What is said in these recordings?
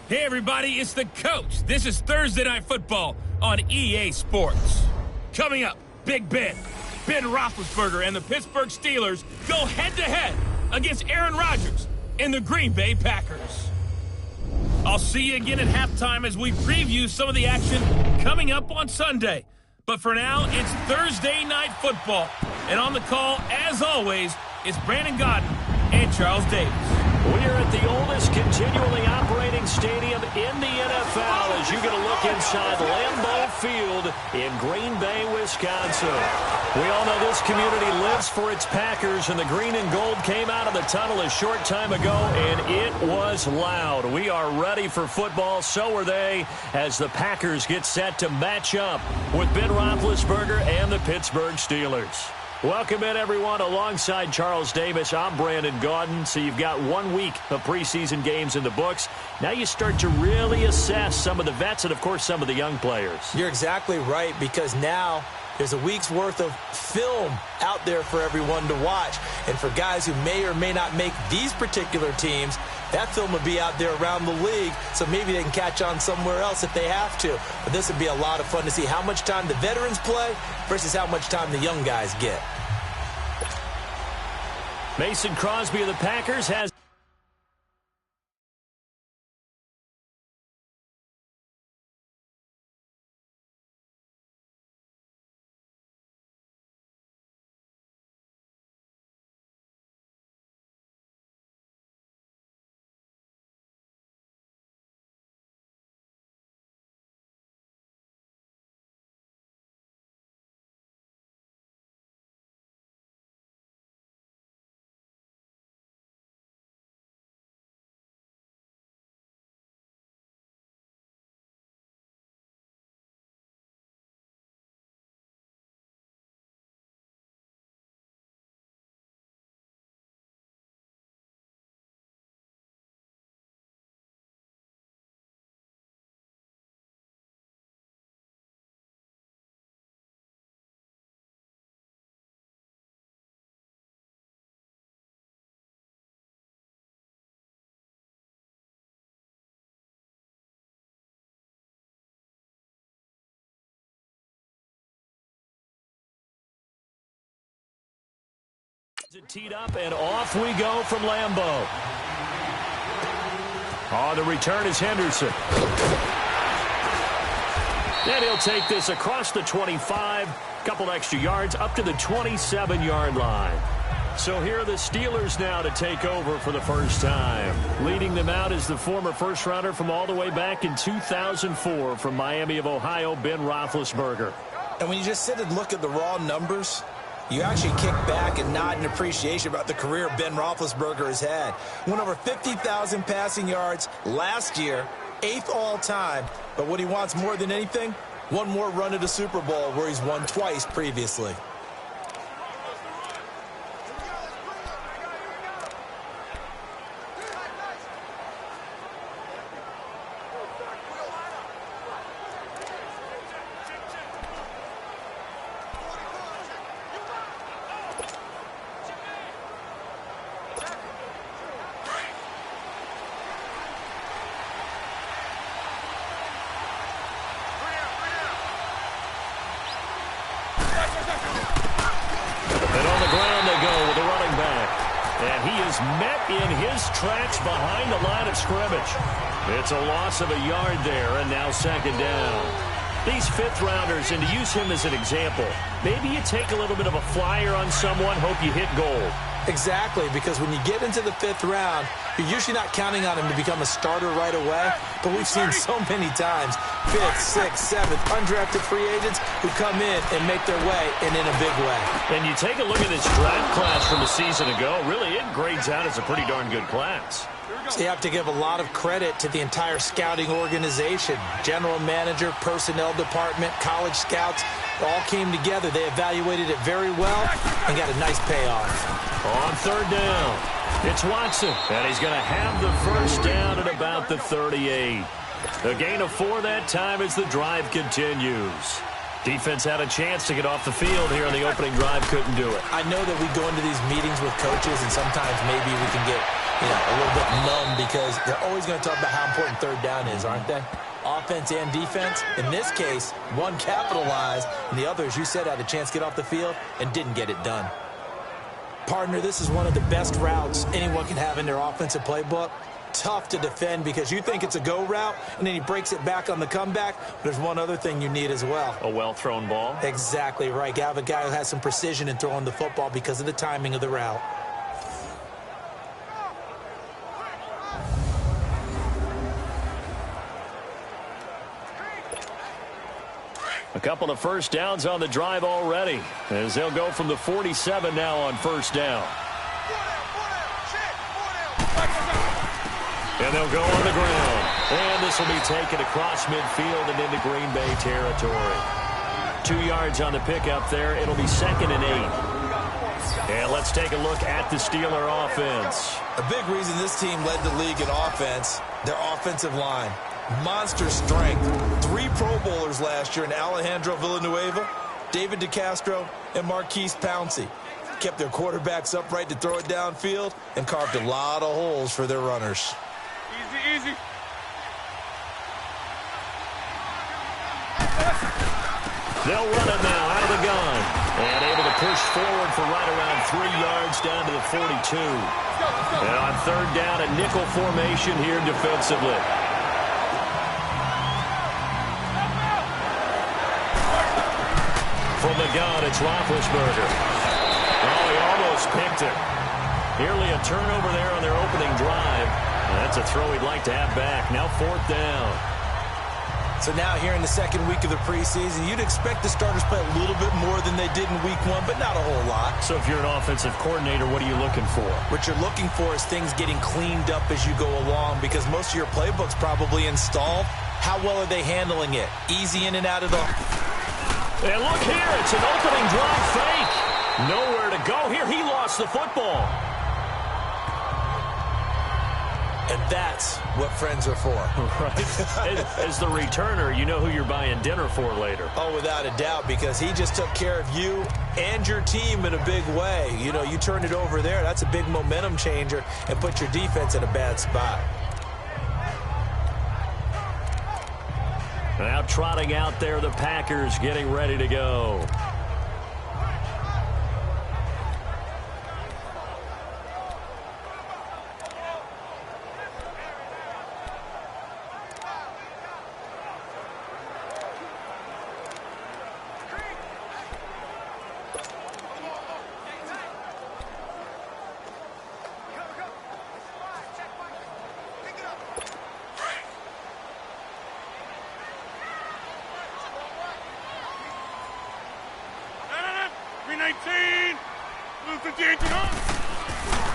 Hey everybody, it's the coach. This is Thursday Night Football on EA Sports. Coming up, Big Ben Roethlisberger and the Pittsburgh Steelers go head-to-head against Aaron Rodgers and the Green Bay Packers. I'll see you again at halftime as we preview some of the action coming up on Sunday. But for now, it's Thursday Night Football. And on the call, as always, it's Brandon Godden and Charles Davis. We're at the oldest continually operating stadium in the NFL as you get a look inside Lambeau Field in Green Bay, Wisconsin. We all know this community lives for its Packers, and the green and gold came out of the tunnel a short time ago, and it was loud. We are ready for football, so are they, as the Packers get set to match up with Ben Roethlisberger and the Pittsburgh Steelers. Welcome in, everyone. Alongside Charles Davis, I'm Brandon Gaudin. So you've got 1 week of preseason games in the books. Now you start to really assess some of the vets and, of course, some of the young players. You're exactly right, because now there's a week's worth of film out there for everyone to watch. And for guys who may or may not make these particular teams, that film will be out there around the league, so maybe they can catch on somewhere else if they have to. But this would be a lot of fun to see how much time the veterans play versus how much time the young guys get. Mason Crosby of the Packers has teed up, and off we go from Lambeau. On the return is Henderson. And he'll take this across the 25, couple extra yards, up to the 27-yard line. So here are the Steelers now to take over for the first time. Leading them out is the former first-rounder from all the way back in 2004 from Miami of Ohio, Ben Roethlisberger. And when you just sit and look at the raw numbers, you actually kick back and nod in appreciation about the career Ben Roethlisberger has had. Went over 50,000 passing yards last year, 8th all-time. But what he wants more than anything, one more run at a Super Bowl where he's won twice previously. Met in his tracks behind the line of scrimmage. It's a loss of a yard there, and now second down. These fifth-rounders, and to use him as an example, maybe you take a little bit of a flyer on someone, hope you hit gold. Exactly, because when you get into the 5th round, you're usually not counting on him to become a starter right away, but we've seen so many times 5th, 6th, 7th, undrafted free agents who come in and make their way, and in a big way. And you take a look at this draft class from a season ago, really it grades out as a pretty darn good class. So you have to give a lot of credit to the entire scouting organization. General manager, personnel department, college scouts, all came together. They evaluated it very well and got a nice payoff. On third down, it's Watson, and he's going to have the first down at about the 38. A gain of 4 that time as the drive continues. Defense had a chance to get off the field here on the opening drive, couldn't do it. I know that we go into these meetings with coaches, and sometimes maybe we can get a little bit numb because they're always going to talk about how important third down is, aren't they? Offense and defense. In this case, one capitalized, and the other, as you said, had a chance to get off the field and didn't get it done. Partner, this is one of the best routes anyone can have in their offensive playbook. Tough to defend because you think it's a go route, and then he breaks it back on the comeback. There's one other thing you need as well. A well-thrown ball? Exactly right. You have a guy who has some precision in throwing the football because of the timing of the route. A couple of first downs on the drive already, as they'll go from the 47 now on first down. And they'll go on the ground. And this will be taken across midfield and into Green Bay territory. 2 yards on the pickup there. It'll be 2nd and 8. And let's take a look at the Steeler offense. A big reason this team led the league in offense, their offensive line. Monster strength. 3 Pro Bowlers last year in Alejandro Villanueva, David DeCastro, and Marquise Pouncey. Kept their quarterbacks upright to throw it downfield and carved a lot of holes for their runners. Easy. They'll run it now out of the gun. And able to push forward for right around 3 yards down to the 42. And on third down, a nickel formation here defensively. From the gun, it's Roethlisberger. Oh, he almost picked it. Nearly a turnover there on their opening drive. That's a throw he'd like to have back. Now 4th down. So now here in the second week of the preseason, you'd expect the starters play a little bit more than they did in week 1, but not a whole lot. So if you're an offensive coordinator, what are you looking for? What you're looking for is things getting cleaned up as you go along because most of your playbook's probably installed. How well are they handling it? Easy in and out of the... And look here, it's an opening drive fake. Nowhere to go here. He lost the football. And that's what friends are for. Right. As the returner, you know who you're buying dinner for later. Oh, without a doubt, because he just took care of you and your team in a big way. You know, you turned it over there. That's a big momentum changer and put your defense in a bad spot. Now trotting out there, the Packers getting ready to go.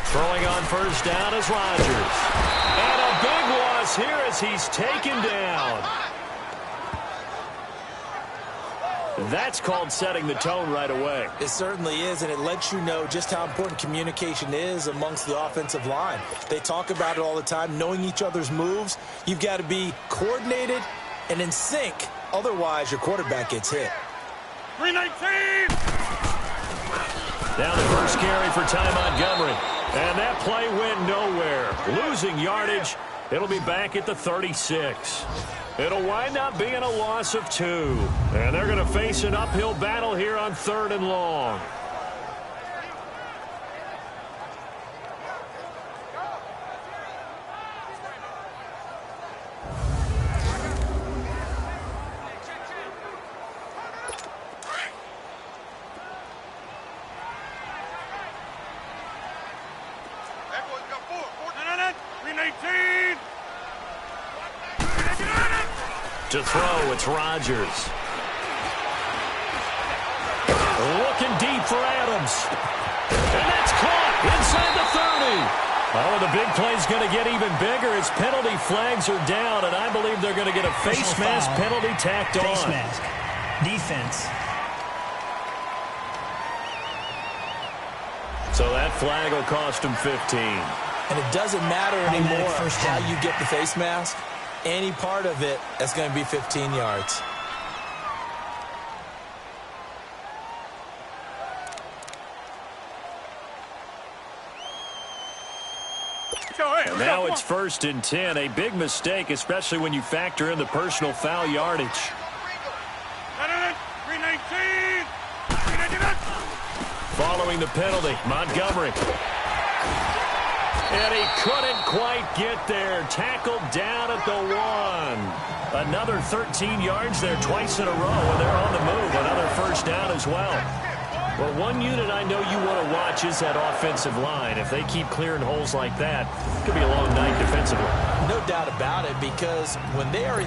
Throwing on first down is Rodgers. And a big loss here as he's taken down. That's called setting the tone right away. It certainly is, and it lets you know just how important communication is amongst the offensive line. They talk about it all the time, knowing each other's moves. You've got to be coordinated and in sync. Otherwise, your quarterback gets hit. 319! Down the first carry for Ty Montgomery. And that play went nowhere. Losing yardage. It'll be back at the 36. It'll wind up being a loss of 2. And they're going to face an uphill battle here on 3rd and long. To throw, it's Rodgers. Looking deep for Adams. And that's caught inside the 30. Oh, the big play's going to get even bigger as penalty flags are down, and I believe they're going to get a face mask penalty tacked on. Face mask. Defense. So that flag will cost him 15. And it doesn't matter anymore how you get the face mask. Any part of it, that's going to be 15 yards. Now it's 1st and 10. A big mistake, especially when you factor in the personal foul yardage. 319. Following the penalty, Montgomery. And he couldn't quite get there. Tackled down at the 1. Another 13 yards there twice in a row, and they're on the move. Another first down as well. Well, one unit I know you want to watch is that offensive line. If they keep clearing holes like that, it could be a long night defensively. No doubt about it, because when they are in,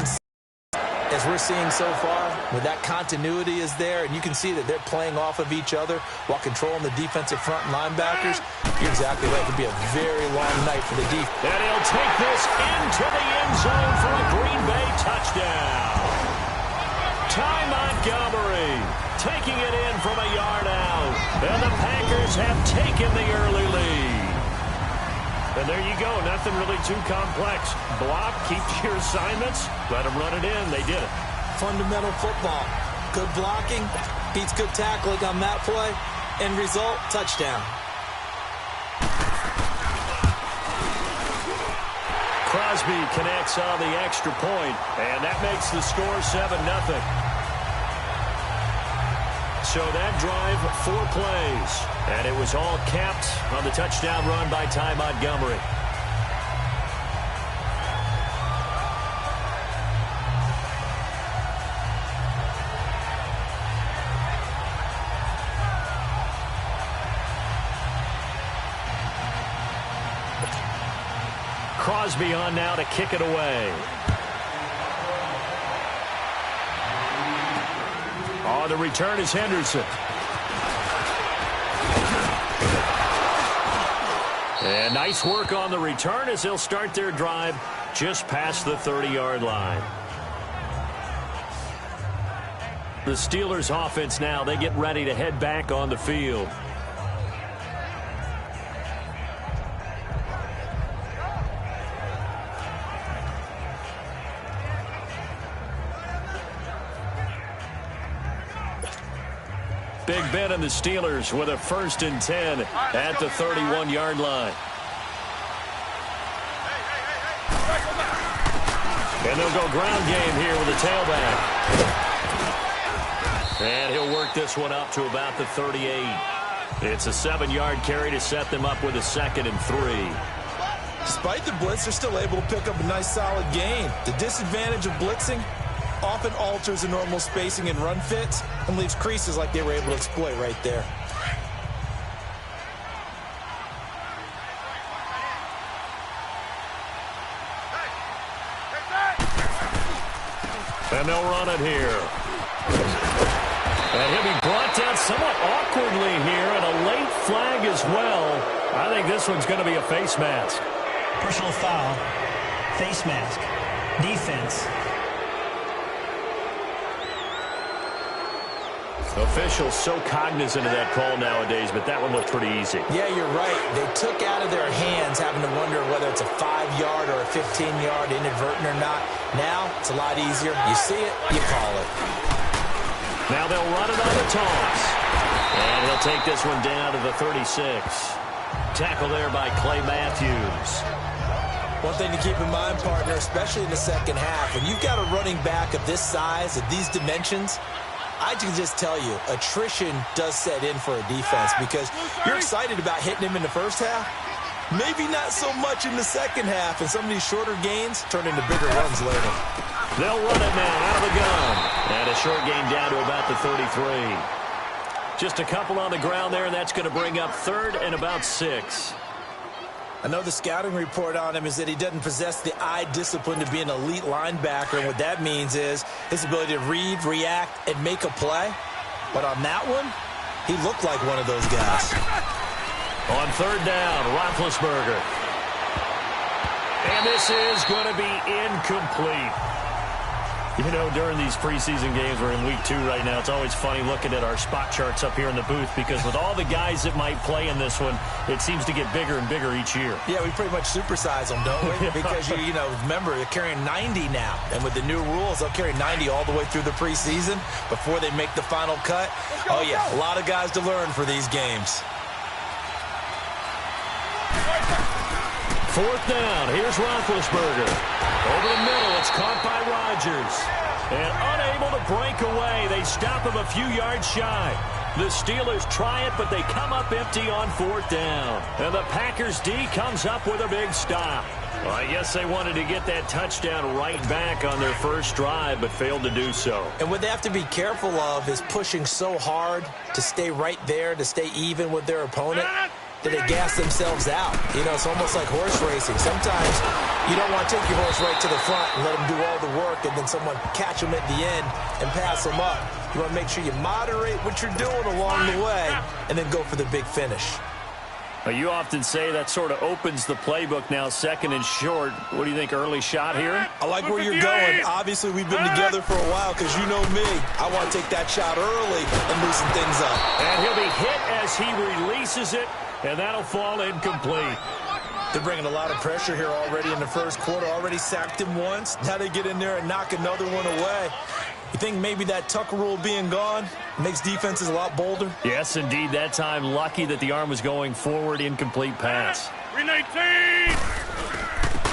as we're seeing so far, when that continuity is there, and you can see that they're playing off of each other while controlling the defensive front linebackers, you're exactly right. It could be a very long night for the defense. And he'll take this into the end zone for a Green Bay touchdown. Ty Montgomery taking it in from a yard out. And the Packers have taken the early lead. And there you go. Nothing really too complex. Block, keep your assignments, let them run it in. They did it. Fundamental football. Good blocking beats good tackling on that play. End result, touchdown. Crosby connects on the extra point, and that makes the score 7-0. So that drive, 4 plays, and it was all capped on the touchdown run by Ty Montgomery. Crosby on now to kick it away. On the return is Henderson. And nice work on the return as they'll start their drive just past the 30-yard line. The Steelers offense now, they get ready to head back on the field. Big Ben and the Steelers with a 1st and 10 at the 31-yard line. And they'll go ground game here with the tailback. And he'll work this one up to about the 38. It's a 7-yard carry to set them up with a 2nd and 3. Despite the blitz, they're still able to pick up a nice solid gain. The disadvantage of blitzing often alters the normal spacing and run fits and leaves creases like they were able to exploit right there. And they'll run it here. And he'll be brought down somewhat awkwardly here, and a late flag as well. I think this one's going to be a face mask. Personal foul. Face mask. Defense. Officials so cognizant of that call nowadays, but that one looked pretty easy. Yeah, you're right. They took out of their hands having to wonder whether it's a 5-yard or a 15-yard inadvertent or not. Now, it's a lot easier. You see it, you call it. Now they'll run it on the toss. And he'll take this one down to the 36. Tackle there by Clay Matthews. One thing to keep in mind, partner, especially in the second half, when you've got a running back of this size, of these dimensions, I can just tell you, attrition does set in for a defense because you're excited about hitting him in the first half. Maybe not so much in the second half, and some of these shorter gains turn into bigger runs later. They'll run it now out of the gun. And a short gain down to about the 33. Just a couple on the ground there, and that's going to bring up 3rd and about 6. I know the scouting report on him is that he doesn't possess the eye discipline to be an elite linebacker. And what that means is his ability to read, react, and make a play. But on that one, he looked like one of those guys. On 3rd down, Roethlisberger. And this is going to be incomplete. You know, during these preseason games, we're in week 2 right now, it's always funny looking at our spot charts up here in the booth because with all the guys that might play in this one, it seems to get bigger and bigger each year. Yeah, we pretty much supersize them, don't we? Because, you know, remember, they're carrying 90 now. And with the new rules, they'll carry 90 all the way through the preseason before they make the final cut. Oh, yeah, a lot of guys to learn for these games. 4th down. Here's Roethlisberger. Over the middle, it's caught by Rodgers. And unable to break away. They stop him a few yards shy. The Steelers try it, but they come up empty on 4th down. And the Packers D comes up with a big stop. Well, I guess they wanted to get that touchdown right back on their first drive, but failed to do so. And what they have to be careful of is pushing so hard to stay right there, to stay even with their opponent, that they gas themselves out. You know, it's almost like horse racing. Sometimes you don't want to take your horse right to the front and let them do all the work, and then someone catch them at the end and pass them up. You want to make sure you moderate what you're doing along the way and then go for the big finish. You often say that sort of opens the playbook now, 2nd and short. What do you think, early shot here? I like where you're going. Obviously, we've been together for a while because you know me. I want to take that shot early and loosen things up. And he'll be hit as he releases it, and that'll fall incomplete. They're bringing a lot of pressure here already in the first quarter. Already sacked him once. Now they get in there and knock another one away. You think maybe that Tucker rule being gone makes defenses a lot bolder? Yes, indeed. That time, lucky that the arm was going forward. Incomplete pass. 319!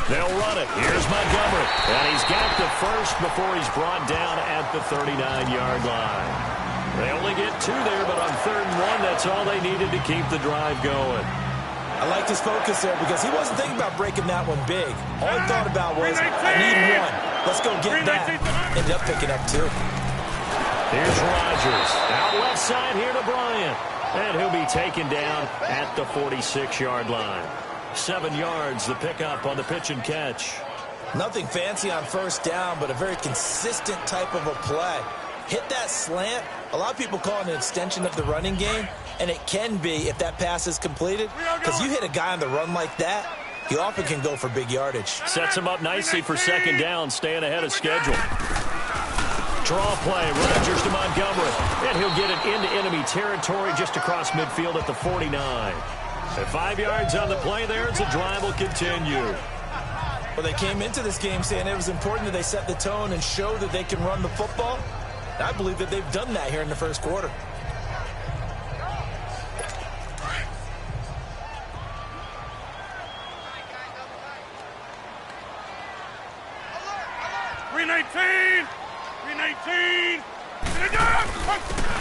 They'll run it. Here's Montgomery. And he's got the first before he's brought down at the 39-yard line. They only get 2 there, but on 3rd and 1, that's all they needed to keep the drive going. I liked his focus there because he wasn't thinking about breaking that one big. All he thought about was, I need 1. Let's go get that. Ended up picking up 2. Here's Rodgers. Out left side here to Bryant. And he'll be taken down at the 46-yard line. 7 yards, the pickup on the pitch and catch. Nothing fancy on 1st down, but a very consistent type of a play. Hit that slant. A lot of people call it an extension of the running game, and it can be if that pass is completed, because you hit a guy on the run like that, he often can go for big yardage. Sets him up nicely for 2nd down, staying ahead of schedule. Draw play, Rodgers to Montgomery, and he'll get it into enemy territory just across midfield at the 49. At 5 yards on the play there, as the drive will continue. Well, they came into this game saying it was important that they set the tone and show that they can run the football. I believe that they've done that here in the first quarter.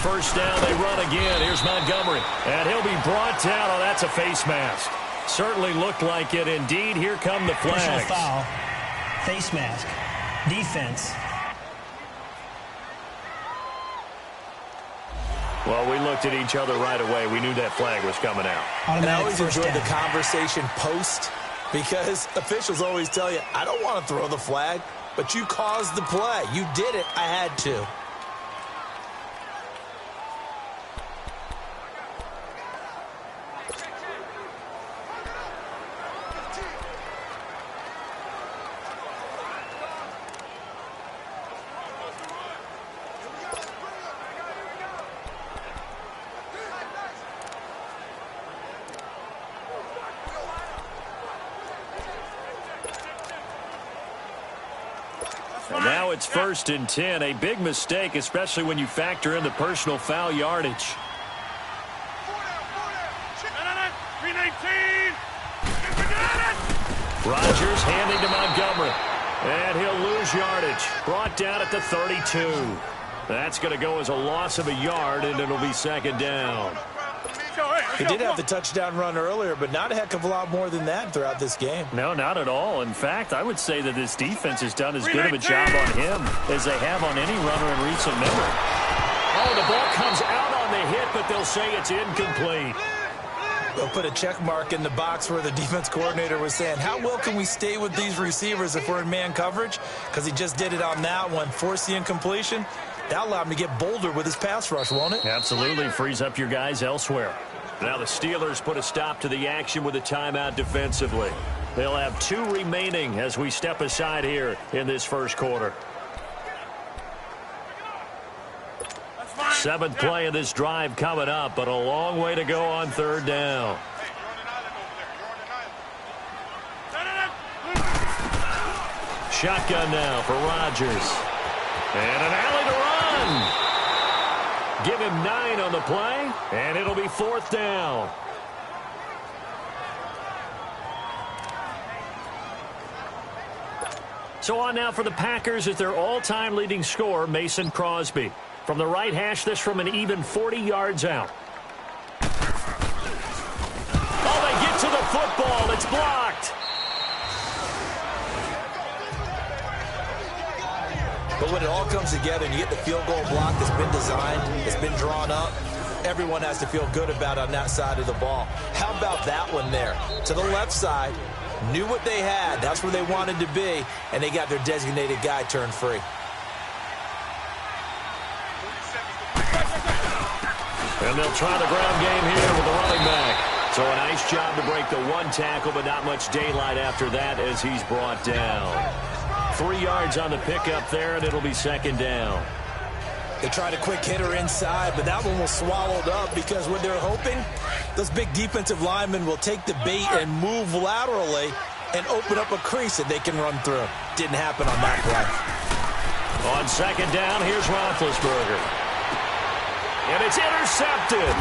First down, they run again. Here's Montgomery, and he'll be brought down. Oh, that's a face mask. Certainly looked like it. Indeed, here come the flags. Personal foul, face mask, defense. Well, we looked at each other right away. We knew that flag was coming out. And I always enjoy the conversation post, because officials always tell you, I don't want to throw the flag, but you caused the play. You did it. I had to. And now it's 1st and 10. A big mistake, especially when you factor in the personal foul yardage. Rodgers handing to Montgomery. And he'll lose yardage. Brought down at the 32. That's going to go as a loss of a yard, and it'll be 2nd down. He did have the touchdown run earlier, but not a heck of a lot more than that throughout this game. No, not at all. In fact, I would say that this defense has done as good of a job on him as they have on any runner in recent memory. Oh, the ball comes out on the hit, but they'll say it's incomplete. They'll put a check mark in the box where the defense coordinator was saying, how well can we stay with these receivers if we're in man coverage? Because he just did it on that one, forced the incompletion. That allowed him to get bolder with his pass rush, won't it? Absolutely. Frees up your guys elsewhere. Now the Steelers put a stop to the action with a timeout defensively. They'll have 2 remaining as we step aside here in this first quarter. 7th play of this drive coming up, but a long way to go on 3rd down. Shotgun now for Rodgers. And an alley to run. Give him 9 on the play, and it'll be 4th down. So on now for the Packers is their all-time leading scorer, Mason Crosby. From the right hash, this from an even 40 yards out. Oh, they get to the football. It's blocked. But when it all comes together and you get the field goal block that's been designed, it's been drawn up, everyone has to feel good about it on that side of the ball. How about that one there? To the left side, knew what they had. That's where they wanted to be, and they got their designated guy turned free. And they'll try the ground game here with the running back. So a nice job to break the one tackle, but not much daylight after that as he's brought down. 3 yards on the pickup there, and it'll be second down. They tried a quick hitter inside, but that one was swallowed up because what they're hoping, those big defensive linemen will take the bait and move laterally and open up a crease that they can run through. Didn't happen on that play. On second down, here's Roethlisberger. And it's intercepted.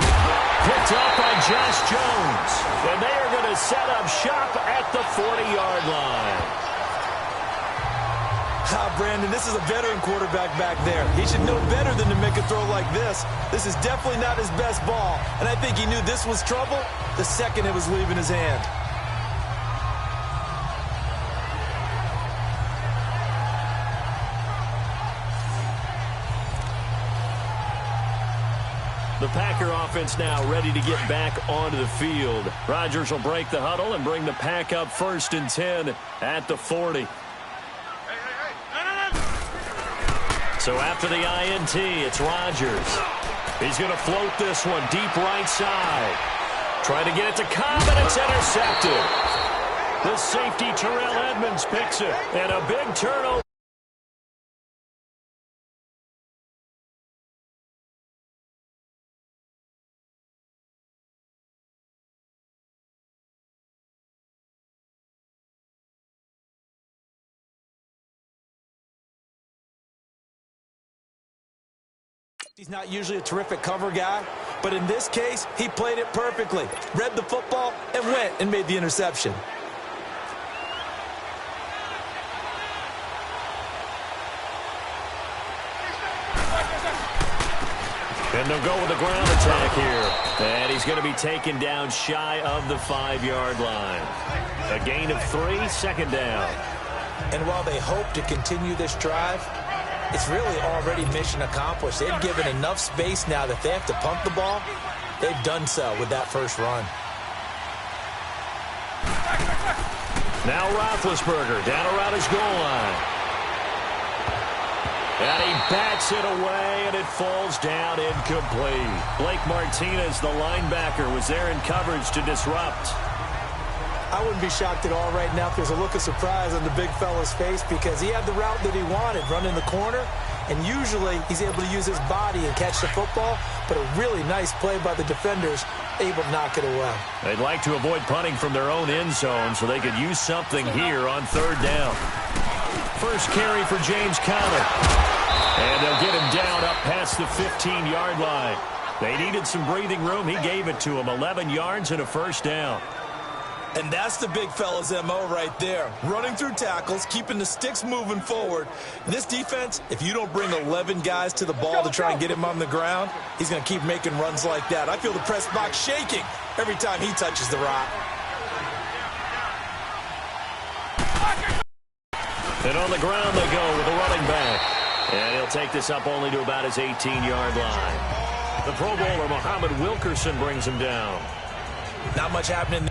Picked up by Josh Jones. And they are going to set up shop at the 40-yard line. Brandon, this is a veteran quarterback back there. He should know better than to make a throw like this. This is definitely not his best ball. And I think he knew this was trouble the second it was leaving his hand. The Packer offense now ready to get back onto the field. Rodgers will break the huddle and bring the Pack up 1st and 10 at the 40. So after the INT, it's Rodgers. He's going to float this one deep right side. Trying to get it to Cobb, and it's intercepted. The safety, Terrell Edmonds, picks it. And a big turnover. He's not usually a terrific cover guy, but in this case, he played it perfectly. Read the football and went and made the interception. And they'll go with the ground attack here. And he's going to be taken down shy of the 5-yard line. A gain of 3, second down. And while they hope to continue this drive, it's really already mission accomplished. They've given enough space now that they have to pump the ball. They've done so with that first run. Now Roethlisberger down around his goal line. And he bats it away, and it falls down incomplete. Blake Martinez, the linebacker, was there in coverage to disrupt. I wouldn't be shocked at all right now if there's a look of surprise on the big fella's face because he had the route that he wanted, running the corner, and usually he's able to use his body and catch the football, but a really nice play by the defenders, able to knock it away. They'd like to avoid punting from their own end zone so they could use something here on 3rd down. First carry for James Conner. And they'll get him down up past the 15-yard line. They needed some breathing room. He gave it to him, 11 yards and a first down. And that's the big fella's MO right there. Running through tackles, keeping the sticks moving forward. This defense, if you don't bring 11 guys to the ball to try and get him on the ground, he's going to keep making runs like that. I feel the press box shaking every time he touches the rock. And on the ground they go with the running back. And he'll take this up only to about his 18-yard line. The Pro Bowler, Muhammad Wilkerson, brings him down. Not much happening.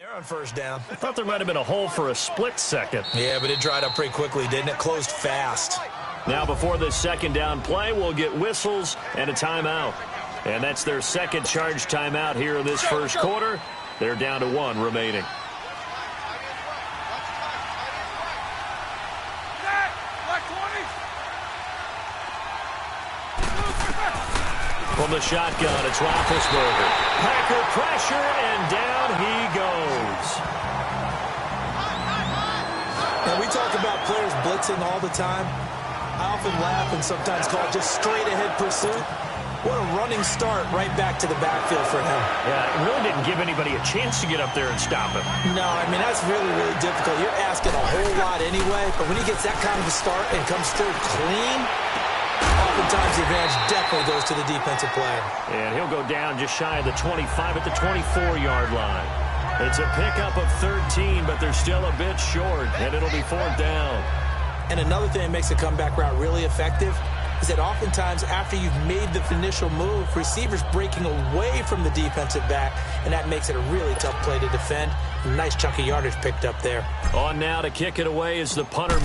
They're on 1st down. I thought there might have been a hole for a split second. Yeah, but it dried up pretty quickly, didn't it? Closed fast. Now before this second down play, we'll get whistles and a timeout. And that's their second charge timeout here in this first quarter. They're down to 1 remaining. From the shotgun, it's Roethlisberger. Packer pressure, and down he goes. And we talk about players blitzing all the time. I often laugh and sometimes call it just straight-ahead pursuit. What a running start right back to the backfield for him. Yeah, it really didn't give anybody a chance to get up there and stop him. No, I mean, that's really, really difficult. You're asking a whole lot anyway, but when he gets that kind of a start and comes through clean, oftentimes the advantage definitely goes to the defensive player. And he'll go down just shy of the 25 at the 24-yard line. It's a pickup of 13, but they're still a bit short, and it'll be 4th down. And another thing that makes a comeback route really effective is that oftentimes after you've made the initial move, receivers breaking away from the defensive back, and that makes it a really tough play to defend. A nice chunk of yardage picked up there. On now to kick it away is the punter.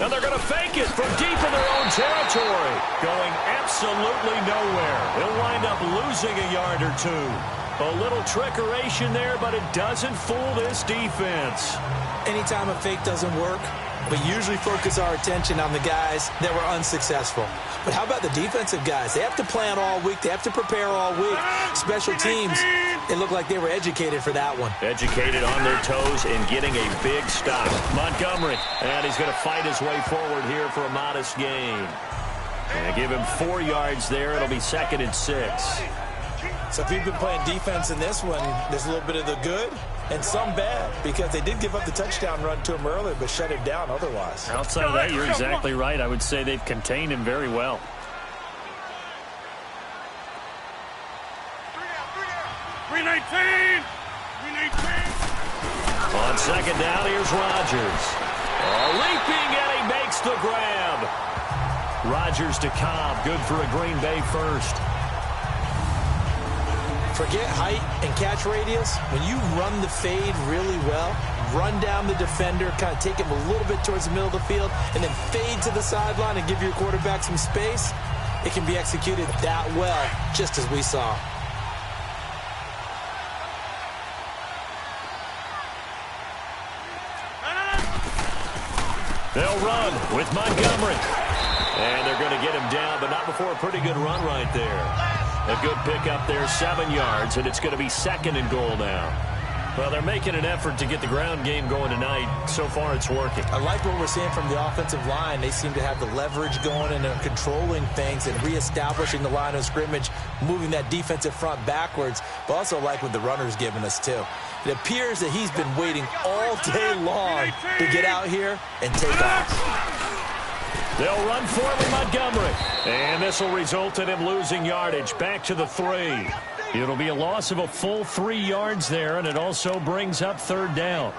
And they're going to fake it from deep in their own territory. Going absolutely nowhere. He'll wind up losing a yard or 2. A little trickeration there, but it doesn't fool this defense. Anytime a fake doesn't work, we usually focus our attention on the guys that were unsuccessful. But how about the defensive guys? They have to plan all week. They have to prepare all week. Special teams, it looked like they were educated for that one. Educated on their toes and getting a big stop. Montgomery, and he's going to fight his way forward here for a modest gain. And give him 4 yards there. It'll be 2nd and 6. So if you've been playing defense in this one, there's a little bit of the good and some bad, because they did give up the touchdown run to him earlier, but shut him down otherwise. Outside of that, you're exactly right. I would say they've contained him very well. On 2nd down, here's Rodgers. Leaping, and he makes the grab. Rodgers to Cobb, good for a Green Bay first. Forget height and catch radius. When you run the fade really well, run down the defender, kind of take him a little bit towards the middle of the field, and then fade to the sideline and give your quarterback some space, it can be executed that well, just as we saw. They'll run with Montgomery. And they're going to get him down, but not before a pretty good run right there. A good pickup there, 7 yards, and it's going to be 2nd and goal now. Well, they're making an effort to get the ground game going tonight. So far, it's working. I like what we're seeing from the offensive line. They seem to have the leverage going, and they're controlling things and reestablishing the line of scrimmage, moving that defensive front backwards, but also like what the runner's giving us, too. It appears that he's been waiting all day long to get out here and take off. They'll run for it with Montgomery. And this will result in him losing yardage back to the 3. It'll be a loss of a full 3 yards there, and it also brings up 3rd down.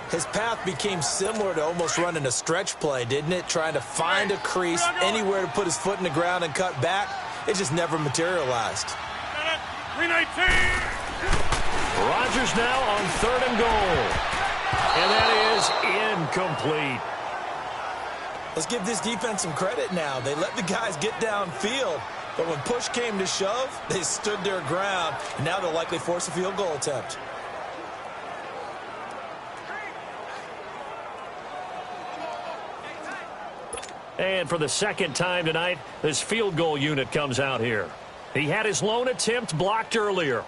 His path became similar to almost running a stretch play, didn't it? Trying to find a crease, anywhere to put his foot in the ground and cut back. It just never materialized. 319. Rodgers now on 3rd and goal. And that is incomplete. Let's give this defense some credit now. They let the guys get downfield, but when push came to shove, they stood their ground, and now they'll likely force a field goal attempt. And for the 2nd time tonight, this field goal unit comes out here. He had his lone attempt blocked earlier.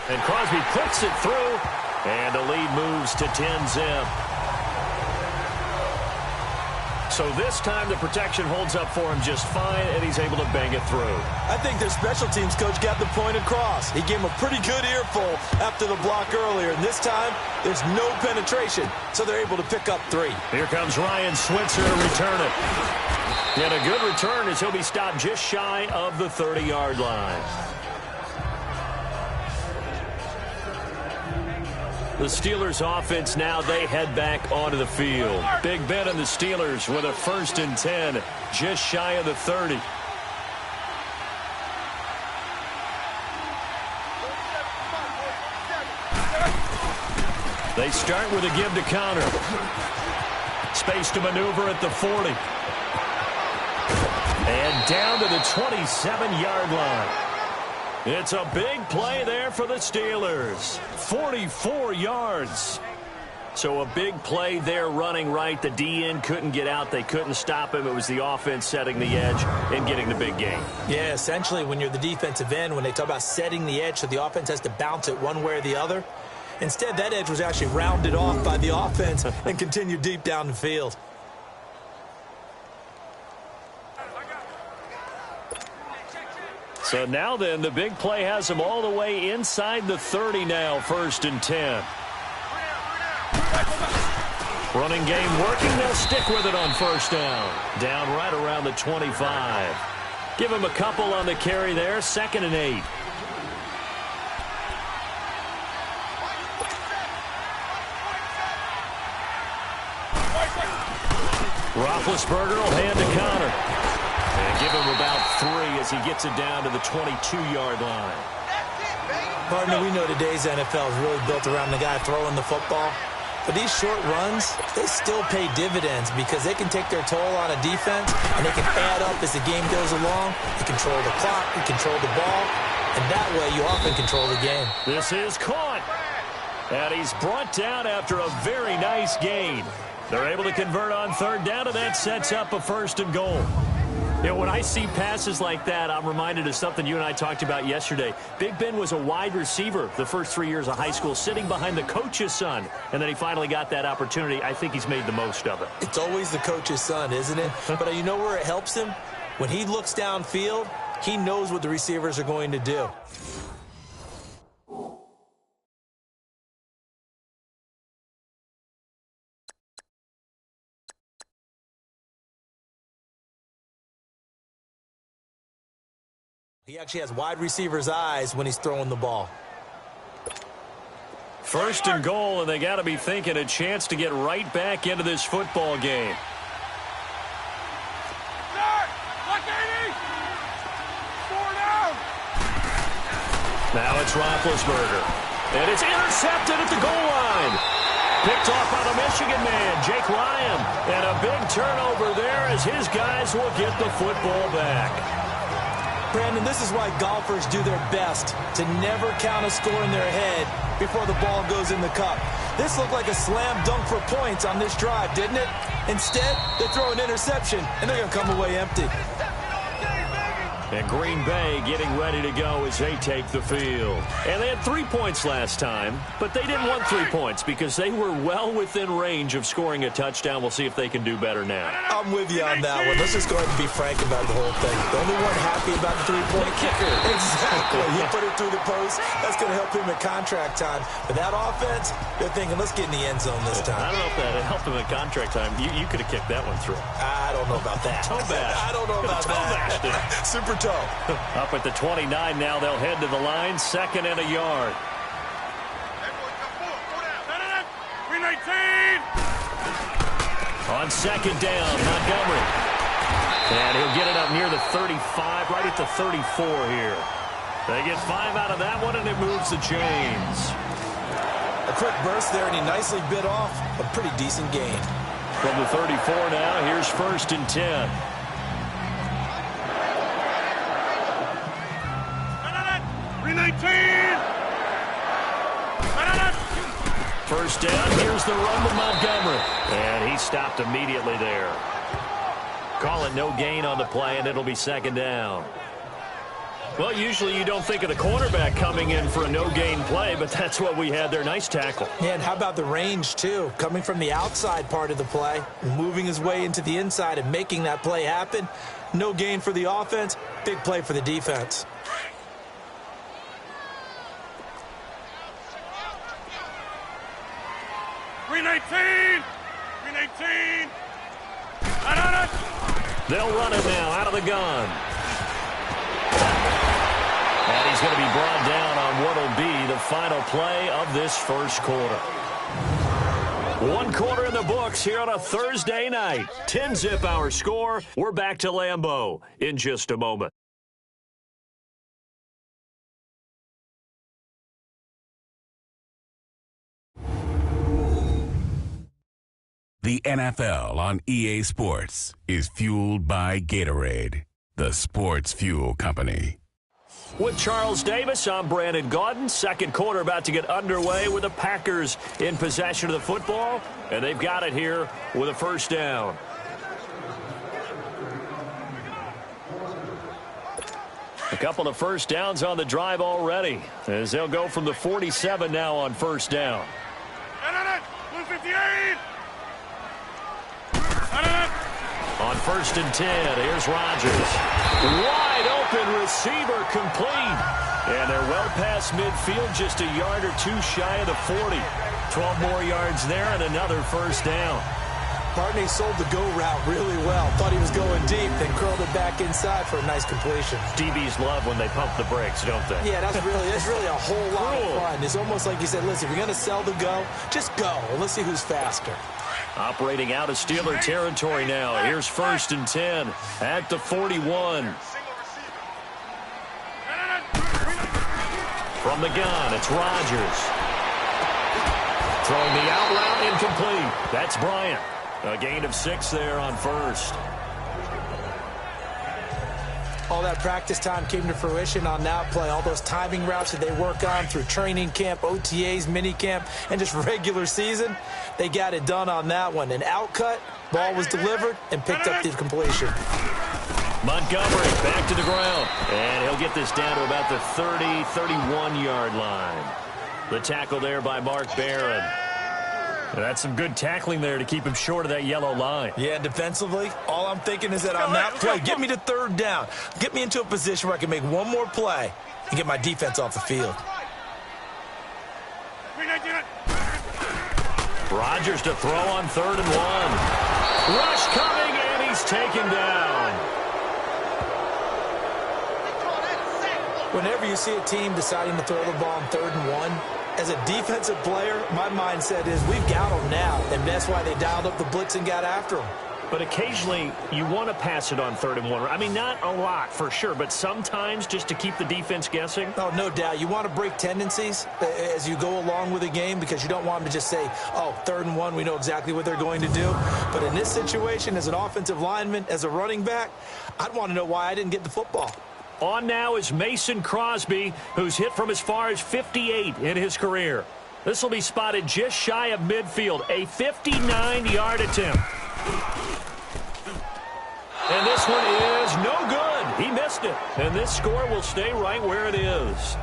And Crosby puts it through, and the lead moves to 10-zip. So this time the protection holds up for him just fine, and he's able to bang it through. I think their special teams coach got the point across. He gave him a pretty good earful after the block earlier, and this time there's no penetration, so they're able to pick up 3. Here comes Ryan Switzer to return it. And a good return as he'll be stopped just shy of the 30-yard line. The Steelers offense now, they head back onto the field. Big Ben and the Steelers with a 1st and 10, just shy of the 30. They start with a give to counter. Space to maneuver at the 40. And down to the 27-yard line. It's a big play there for the Steelers. 44 yards. So a big play there running right. The DN couldn't get out. They couldn't stop him. It was the offense setting the edge and getting the big gain. Yeah, essentially when you're the defensive end, when they talk about setting the edge so the offense has to bounce it one way or the other, instead that edge was actually rounded off by the offense and continued deep down the field. So now then, the big play has them all the way inside the 30 now, 1st and 10. Running game working. They'll stick with it on 1st down. Down right around the 25. Give him a couple on the carry there. 2nd and 8. Roethlisberger will hand to counter. And give him about 3 as he gets it down to the 22-yard line. Partner, we know today's NFL is really built around the guy throwing the football. But these short runs, they still pay dividends because they can take their toll on a defense and they can add up as the game goes along. You control the clock, you control the ball, and that way you often control the game. This is caught. And he's brought down after a very nice gain. They're able to convert on 3rd down, and that sets up a 1st and goal. You know, when I see passes like that, I'm reminded of something you and I talked about yesterday. Big Ben was a wide receiver the first 3 years of high school, sitting behind the coach's son, and then he finally got that opportunity. I think he's made the most of it. It's always the coach's son, isn't it? But you know where it helps him? When he looks downfield, he knows what the receivers are going to do. He actually has wide receiver's eyes when he's throwing the ball. 1st and goal, and they got to be thinking a chance to get right back into this football game. Now it's Roethlisberger. And it's intercepted at the goal line. Picked off by the Michigan man, Jake Ryan. And a big turnover there as his guys will get the football back. Brandon, this is why golfers do their best to never count a score in their head before the ball goes in the cup. This looked like a slam dunk for points on this drive, didn't it? Instead, they throw an interception, and they're going to come away empty. And Green Bay getting ready to go as they take the field. And they had 3 points last time, but they didn't want 3 points because they were well within range of scoring a touchdown. We'll see if they can do better now. I'm with you on that one. Let's just go ahead and be frank about the whole thing. The only one happy about the 3-point kicker. Exactly. You put it through the post. That's going to help him at contract time. But that offense, they're thinking, let's get in the end zone this time. I don't know if that helped him at contract time. You could have kicked that one through. I don't know about that. Toe bash. I don't know about that. Super toe. Up at the 29 now, they'll head to the line. 2nd and a yard. 319. On 2nd down, Montgomery. And he'll get it up near the 35, right at the 34 here. They get 5 out of that one, and it moves the chains. A quick burst there, and he nicely bit off a pretty decent gain. From the 34 now, here's 1st and 10. 319. 1st down, here's the run to Montgomery. And he stopped immediately there. Call it no gain on the play, and it'll be 2nd down. Well, usually you don't think of the cornerback coming in for a no-gain play, but that's what we had there. Nice tackle. Yeah, and how about the range, too? Coming from the outside part of the play, moving his way into the inside and making that play happen. No gain for the offense, big play for the defense. They'll run it now out of the gun. And he's going to be brought down on what will be the final play of this 1st quarter. 1 quarter in the books here on a Thursday night. 10-zip our score. We're back to Lambeau in just a moment. The NFL on EA Sports is fueled by Gatorade, the sports fuel company. With Charles Davis, I'm Brandon Gaudin. Second quarter about to get underway with the Packers in possession of the football, and they've got it here with a first down. A couple of first downs on the drive already, as they'll go from the 47 now on first down. Blue 58. On 1st and 10, here's Rodgers. Wide open receiver complete. And they're well past midfield, just a yard or two shy of the 40. 12 more yards there and another first down. Barney sold the go route really well. Thought he was going deep, then curled it back inside for a nice completion. DBs love when they pump the brakes, don't they? Yeah, that's really a whole lot of fun. It's almost like you said, listen, if you're going to sell the go, just go. And let's see who's faster. Operating out of Steeler territory now. Here's 1st and 10 at the 41. From the gun, it's Rodgers. Throwing the out route incomplete. That's Bryant. A gain of 6 there on first. All that practice time came to fruition on that play. All those timing routes that they work on through training camp, OTAs, mini camp, and just regular season, they got it done on that one. An outcut, ball was delivered, and picked up the completion. Montgomery back to the ground. And he'll get this down to about the 30, 31-yard line. The tackle there by Mark Barron. That's some good tackling there to keep him short of that yellow line. Yeah, defensively, all I'm thinking is that on that play, get me to third down. Get me into a position where I can make one more play and get my defense off the field. Rodgers to throw on 3rd and 1. Rush coming, and he's taken down. Whenever you see a team deciding to throw the ball on 3rd and 1, as a defensive player, my mindset is we've got them now, and that's why they dialed up the blitz and got after them. But occasionally, you want to pass it on 3rd and 1. I mean, not a lot, for sure, but sometimes just to keep the defense guessing. Oh, no doubt. You want to break tendencies as you go along with the game because you don't want them to just say, oh, 3rd and 1, we know exactly what they're going to do. But in this situation, as an offensive lineman, as a running back, I'd want to know why I didn't get the football. On now is Mason Crosby, who's hit from as far as 58 in his career. This will be spotted just shy of midfield, a 59-yard attempt. And this one is no good. He missed it. And this score will stay right where it is.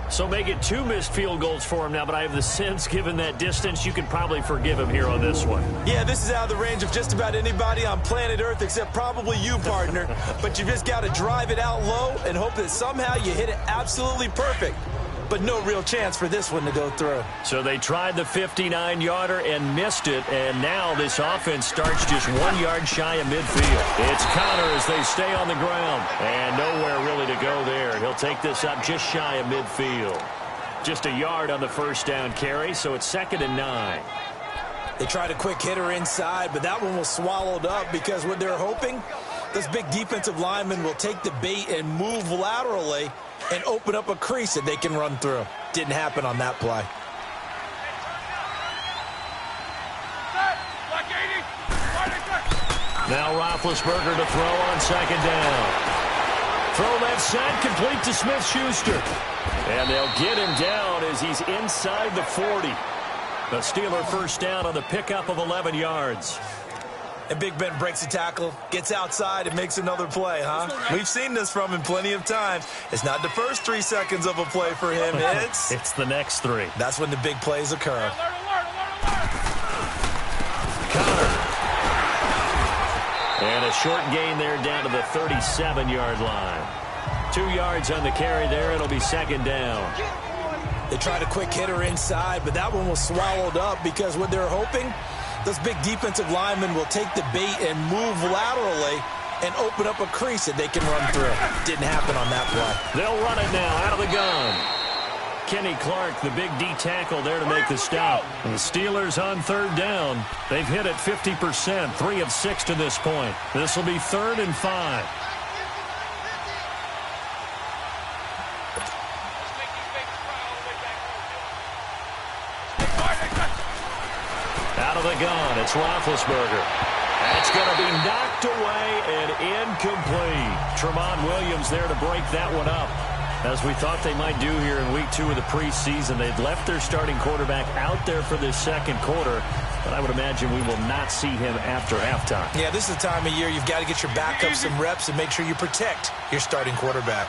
So make it 2 missed field goals for him now, but I have the sense, given that distance, you can probably forgive him here on this one. Yeah, this is out of the range of just about anybody on planet Earth except probably you, partner. But you just got to drive it out low and hope that somehow you hit it absolutely perfect. But no real chance for this one to go through. So they tried the 59-yarder and missed it, and now this offense starts just 1 yard shy of midfield. It's Connor as they stay on the ground, and nowhere really to go there. He'll take this up just shy of midfield. Just a yard on the first down carry, so it's 2nd and 9. They tried a quick hitter inside, but that one was swallowed up because what they're hoping, this big defensive lineman will take the bait and move laterally and open up a crease that they can run through. Didn't happen on that play. Now Roethlisberger to throw on 2nd down. Throw left side, complete to Smith-Schuster. And they'll get him down as he's inside the 40. The Steeler first down on the pickup of 11 yards. And Big Ben breaks a tackle, gets outside, and makes another play, huh? We've seen this from him plenty of times. It's not the first 3 seconds of a play for him. It's the next 3. That's when the big plays occur. Connor. And a short gain there down to the 37-yard line. 2 yards on the carry there. It'll be 2nd down. They tried a quick hitter inside, but that one was swallowed up because what they're hoping, this big defensive lineman will take the bait and move laterally and open up a crease that they can run through. Didn't happen on that play. They'll run it now out of the gun. Kenny Clark, the big D tackle there to make the stop. And the Steelers on 3rd down. They've hit it 50%, 3 of 6 to this point. This will be 3rd and 5. Out of the the gun. It's Roethlisberger. That's going to be knocked away and incomplete. Tramon Williams there to break that one up. As we thought they might do here in week 2 of the preseason, they've left their starting quarterback out there for this second quarter, but I would imagine we will not see him after halftime. Yeah, this is the time of year you've got to get your backup some reps and make sure you protect your starting quarterback.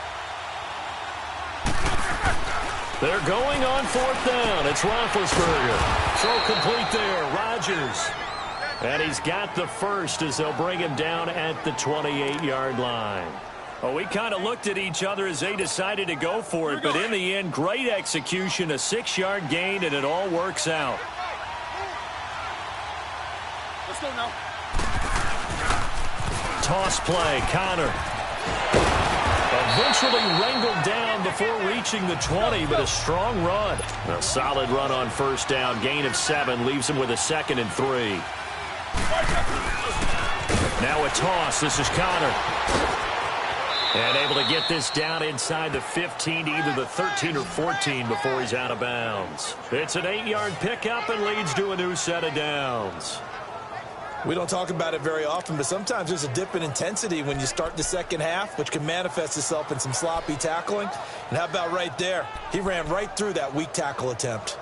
They're going on 4th down. It's Roethlisberger. Throw complete there. Rodgers. And he's got the first as they'll bring him down at the 28-yard line. Well, we kind of looked at each other as they decided to go for it, but in the end, great execution, a 6-yard gain, and it all works out. Let's go now. Toss play, Connor. Eventually wrangled down before reaching the 20, but a strong run. A solid run on 1st down, gain of 7, leaves him with a 2nd and 3. Now a toss, this is Connor. And able to get this down inside the 15 to either the 13 or 14 before he's out of bounds. It's an 8-yard pickup and leads to a new set of downs. We don't talk about it very often, but sometimes there's a dip in intensity when you start the second half, which can manifest itself in some sloppy tackling. And how about right there? He ran right through that weak tackle attempt.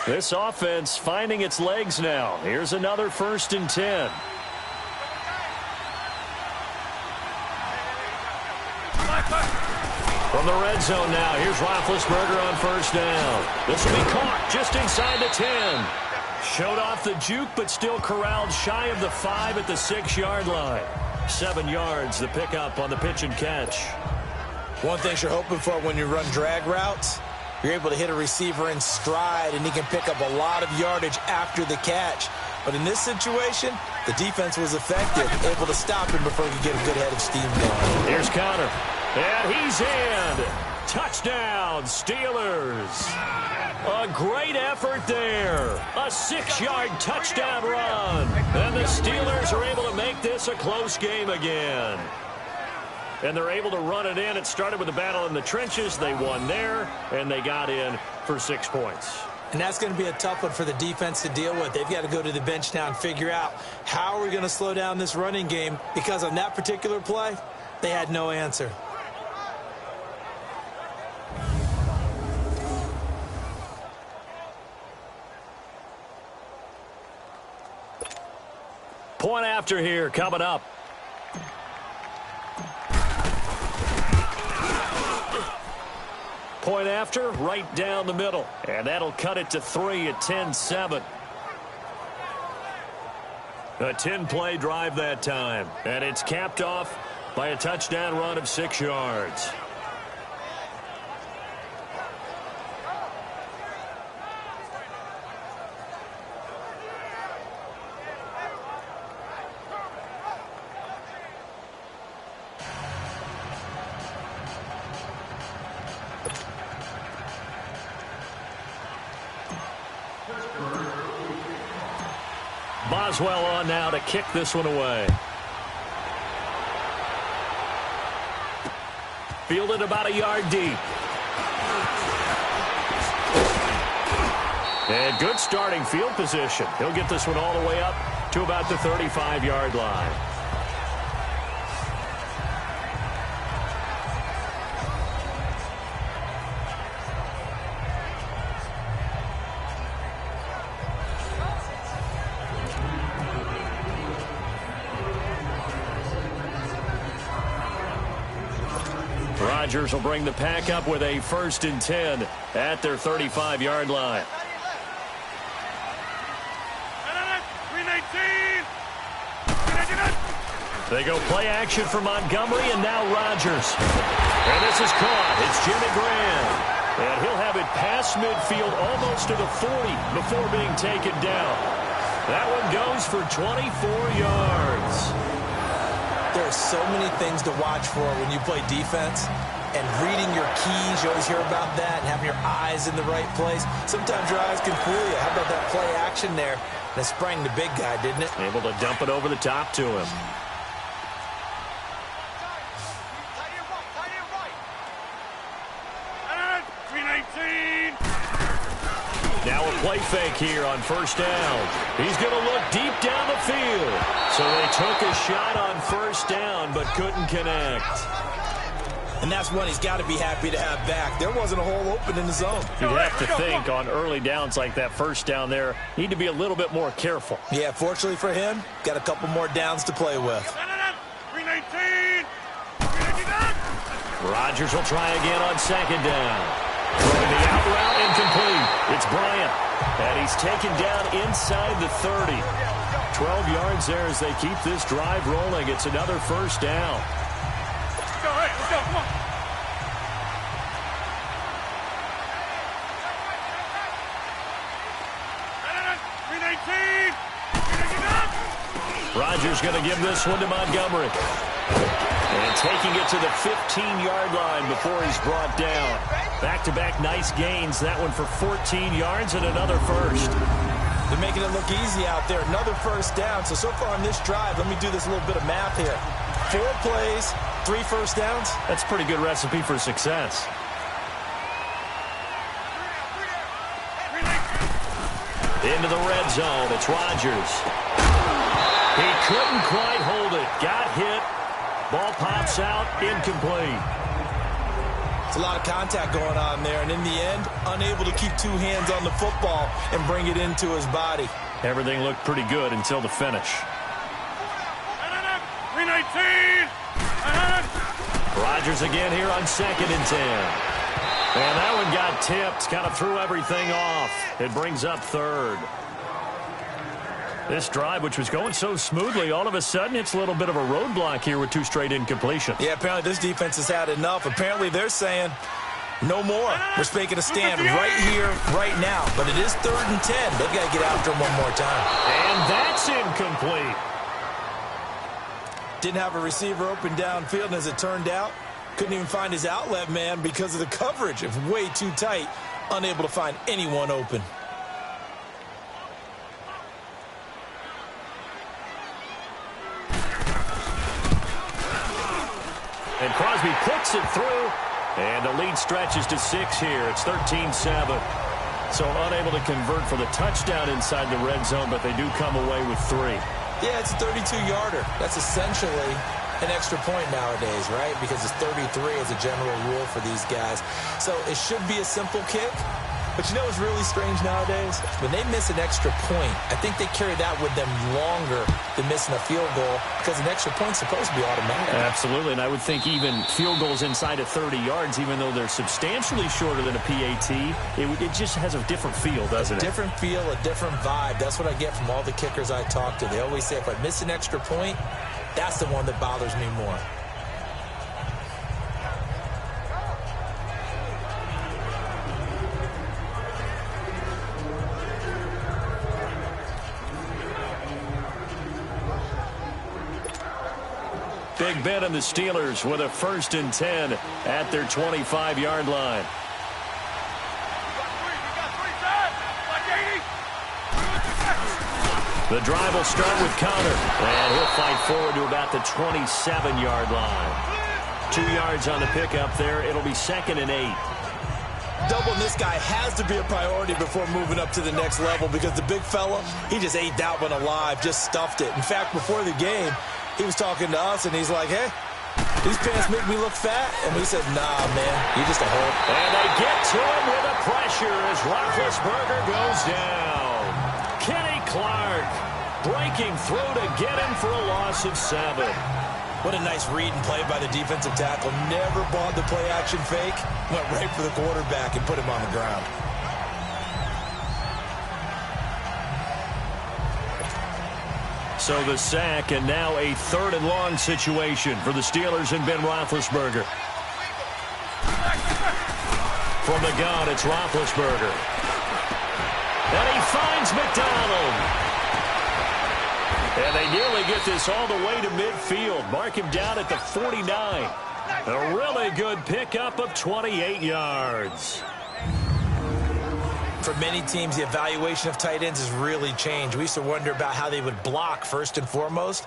This offense finding its legs now. Here's another 1st and 10. From the red zone now, here's Roethlisberger on 1st down. This will be caught just inside the 10. Showed off the juke, but still corralled shy of the 5 at the 6-yard line. 7 yards, the pickup on the pitch and catch. One thing you're hoping for when you run drag routes, you're able to hit a receiver in stride, and he can pick up a lot of yardage after the catch. But in this situation, the defense was effective, able to stop him before he could get a good head of steam going. Here's Connor. And he's in. Touchdown, Steelers. A great effort there. A 6-yard touchdown run. And the Steelers are able to make this a close game again. And they're able to run it in. It started with a battle in the trenches. They won there, and they got in for 6 points. And that's going to be a tough one for the defense to deal with. They've got to go to the bench now and figure out how are we going to slow down this running game, because on that particular play, they had no answer. Point after here coming up. Point after right down the middle. And that'll cut it to 3 at 10-7. A 10-play drive that time. And it's capped off by a touchdown run of 6 yards. Boswell on now to kick this one away. Fielded about a yard deep. And good starting field position. He'll get this one all the way up to about the 35-yard line. Rodgers will bring the pack up with a 1st and 10 at their 35-yard line. They go play action for Montgomery, and now Rodgers. And this is caught. It's Jimmy Graham. And he'll have it past midfield almost to the 40 before being taken down. That one goes for 24 yards. There are so many things to watch for when you play defense, and reading your keys, you always hear about that, and having your eyes in the right place. Sometimes your eyes can fool you. How about that play action there? That sprang the big guy, didn't it? Able to dump it over the top to him. And 319. Now a play play fake here on first down. He's going to look deep down the field. So they took a shot on first down but couldn't connect. And that's one he's got to be happy to have back. There wasn't a hole open in the zone. You'd have to think on early downs like that first down there, need to be a little bit more careful. Yeah, fortunately for him, got a couple more downs to play with. 319. Rodgers will try again on second down. Throwing the out route incomplete. It's Bryant. And he's taken down inside the 30. 12 yards there as they keep this drive rolling. It's another first down. Let's go, hey, let's go, come on. Rodgers going to give this one to Montgomery. And taking it to the 15-yard line before he's brought down. Back-to-back nice gains. That one for 14 yards and another first. They're making it look easy out there. Another first down. So far on this drive, let me do this little bit of math here. 4 plays, 3 first downs. That's a pretty good recipe for success. Into the red zone. It's Rodgers. He couldn't quite hold it. Got hit. Ball pops out. Incomplete. It's a lot of contact going on there. And in the end, unable to keep 2 hands on the football and bring it into his body. Everything looked pretty good until the finish. 319. Rodgers again here on 2nd and 10. And that one got tipped. Kind of threw everything off. It brings up 3rd. This drive, which was going so smoothly, all of a sudden it's a little bit of a roadblock here with 2 straight incompletions. Yeah, apparently this defense has had enough. Apparently they're saying no more. We're making a stand right here, right now. But it is 3rd and 10. They've got to get after him one more time. And that's incomplete. Didn't have a receiver open downfield, and as it turned out, couldn't even find his outlet man because of the coverage. It was way too tight, unable to find anyone open. And Crosby puts it through, and the lead stretches to 6 here. It's 13-7. So unable to convert for the touchdown inside the red zone, but they do come away with 3. Yeah, it's a 32-yarder. That's essentially an extra point nowadays, right? Because it's 33 as a general rule for these guys. So it should be a simple kick. But you know what's really strange nowadays? When they miss an extra point, I think they carry that with them longer than missing a field goal because an extra point's supposed to be automatic. Absolutely, and I would think even field goals inside of 30 yards, even though they're substantially shorter than a PAT, it just has a different feel, doesn't it? A different feel, a different vibe. That's what I get from all the kickers I talk to. They always say if I miss an extra point, that's the one that bothers me more. Big Ben and the Steelers with a 1st and 10 at their 25-yard line. The drive will start with Connor, and he'll fight forward to about the 27-yard line. 2 yards on the pickup there. It'll be 2nd and 8. Doubling this guy has to be a priority before moving up to the next level because the big fella, he just ate that one alive, just stuffed it. In fact, before the game, he was talking to us, and he's like, hey, these pants make me look fat. And we said, nah, man, you're just a hole. And they get to him with the pressure as Roethlisberger goes down. Kenny Clark breaking through to get him for a loss of 7. What a nice read and play by the defensive tackle. Never bought the play-action fake. Went right for the quarterback and put him on the ground. So the sack, and now a 3rd and long situation for the Steelers and Ben Roethlisberger. From the gun, it's Roethlisberger. And he finds McDonald. And they nearly get this all the way to midfield. Mark him down at the 49. A really good pickup of 28 yards. For many teams, the evaluation of tight ends has really changed. We used to wonder about how they would block first and foremost.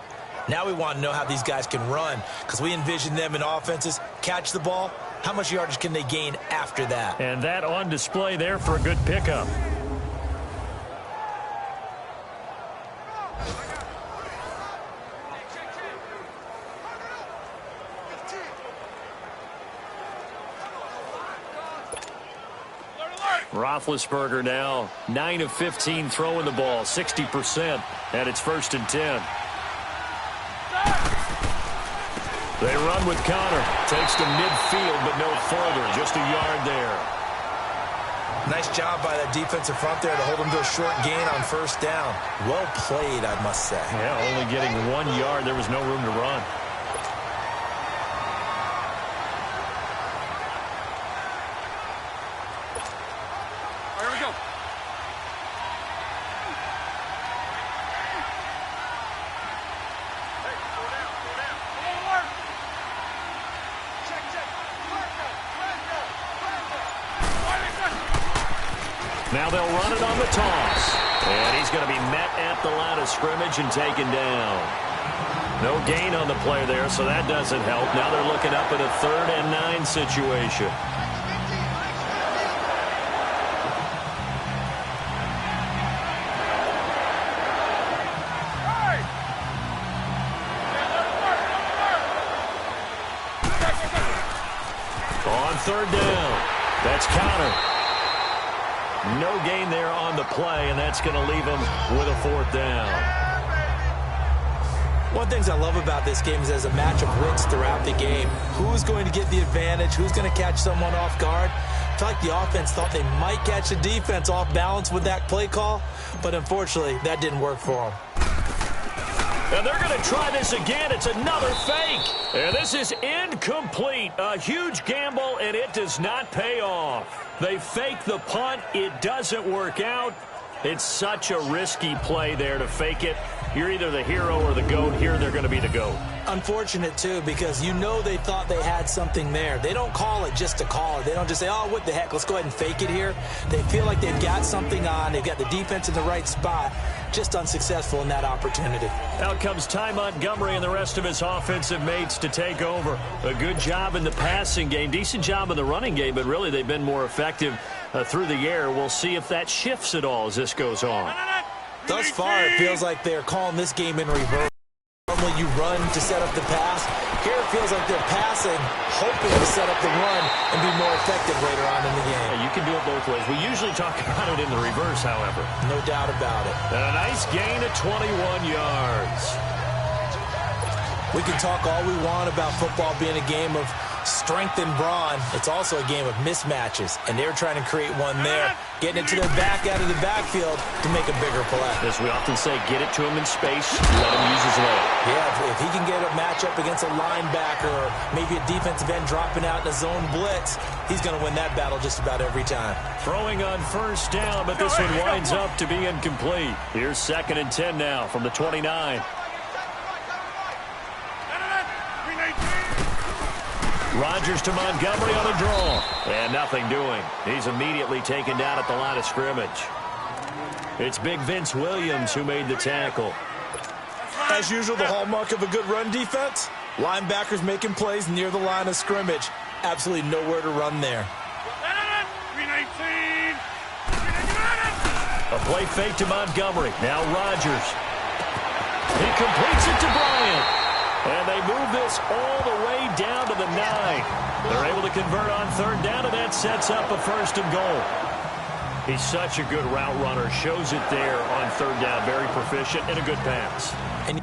Now we want to know how these guys can run because we envision them in offenses, catch the ball. How much yardage can they gain after that? And that on display there for a good pickup. Roethlisberger now 9 of 15 throwing the ball, 60%, and it's 1st and 10. They run with Connor. Takes to midfield, but no further. Just a yard there. Nice job by that defensive front there to hold them to a short gain on 1st down. Well played, I must say. Yeah, only getting 1 yard. There was no room to run. Here we go. Hey, slow down, slow down. Come on, work. Check, check. Now they'll run it on the toss. And he's going to be met at the line of scrimmage and taken down. No gain on the play there, so that doesn't help. Now they're looking up at a 3rd and 9 situation. On 3rd down, that's Connor. No gain there on the play, and that's going to leave him with a 4th down. One of the things I love about this game is there's a match of wits throughout the game. Who's going to get the advantage? Who's going to catch someone off guard? I feel like the offense thought they might catch the defense off balance with that play call, but unfortunately, that didn't work for them. And they're going to try this again. It's another fake. And this is incomplete. A huge gamble, and it does not pay off. They fake the punt. It doesn't work out. It's such a risky play there to fake it. You're either the hero or the GOAT. Here they're going to be the GOAT. Unfortunate, too, because you know they thought they had something there. They don't call it just to call it. They don't just say, oh, what the heck, let's go ahead and fake it here. They feel like they've got something on. They've got the defense in the right spot. Just unsuccessful in that opportunity. Out comes Ty Montgomery and the rest of his offensive mates to take over. A good job in the passing game. Decent job in the running game, but really they've been more effective through the air. We'll see if that shifts at all as this goes on. Thus far, it feels like they're calling this game in reverse. Normally you run to set up the pass. Here it feels like they're passing, hoping to set up the run and be more effective later on in the game. Yeah, you can do it both ways. We usually talk about it in the reverse, however. No doubt about it. And a nice gain of 21 yards. We can talk all we want about football being a game of strength and brawn. It's also a game of mismatches, and they're trying to create one there, getting it to their back out of the backfield to make a bigger play. As we often say, get it to him in space, let him use his leg. Yeah, if he can get a matchup against a linebacker or maybe a defensive end dropping out in a zone blitz, he's going to win that battle just about every time. Throwing on 1st down, but this one winds up to be incomplete. Here's 2nd and 10 now from the 29. Rodgers to Montgomery on a draw. And nothing doing. He's immediately taken down at the line of scrimmage. It's Big Vince Williams who made the tackle. As usual, the hallmark of a good run defense, linebackers making plays near the line of scrimmage. Absolutely nowhere to run there. A play fake to Montgomery. Now Rodgers. He completes it to Bryant. And they move this all the way down to the 9. They're able to convert on 3rd down, and that sets up a 1st and goal. He's such a good route runner. Shows it there on 3rd down. Very proficient and a good pass. And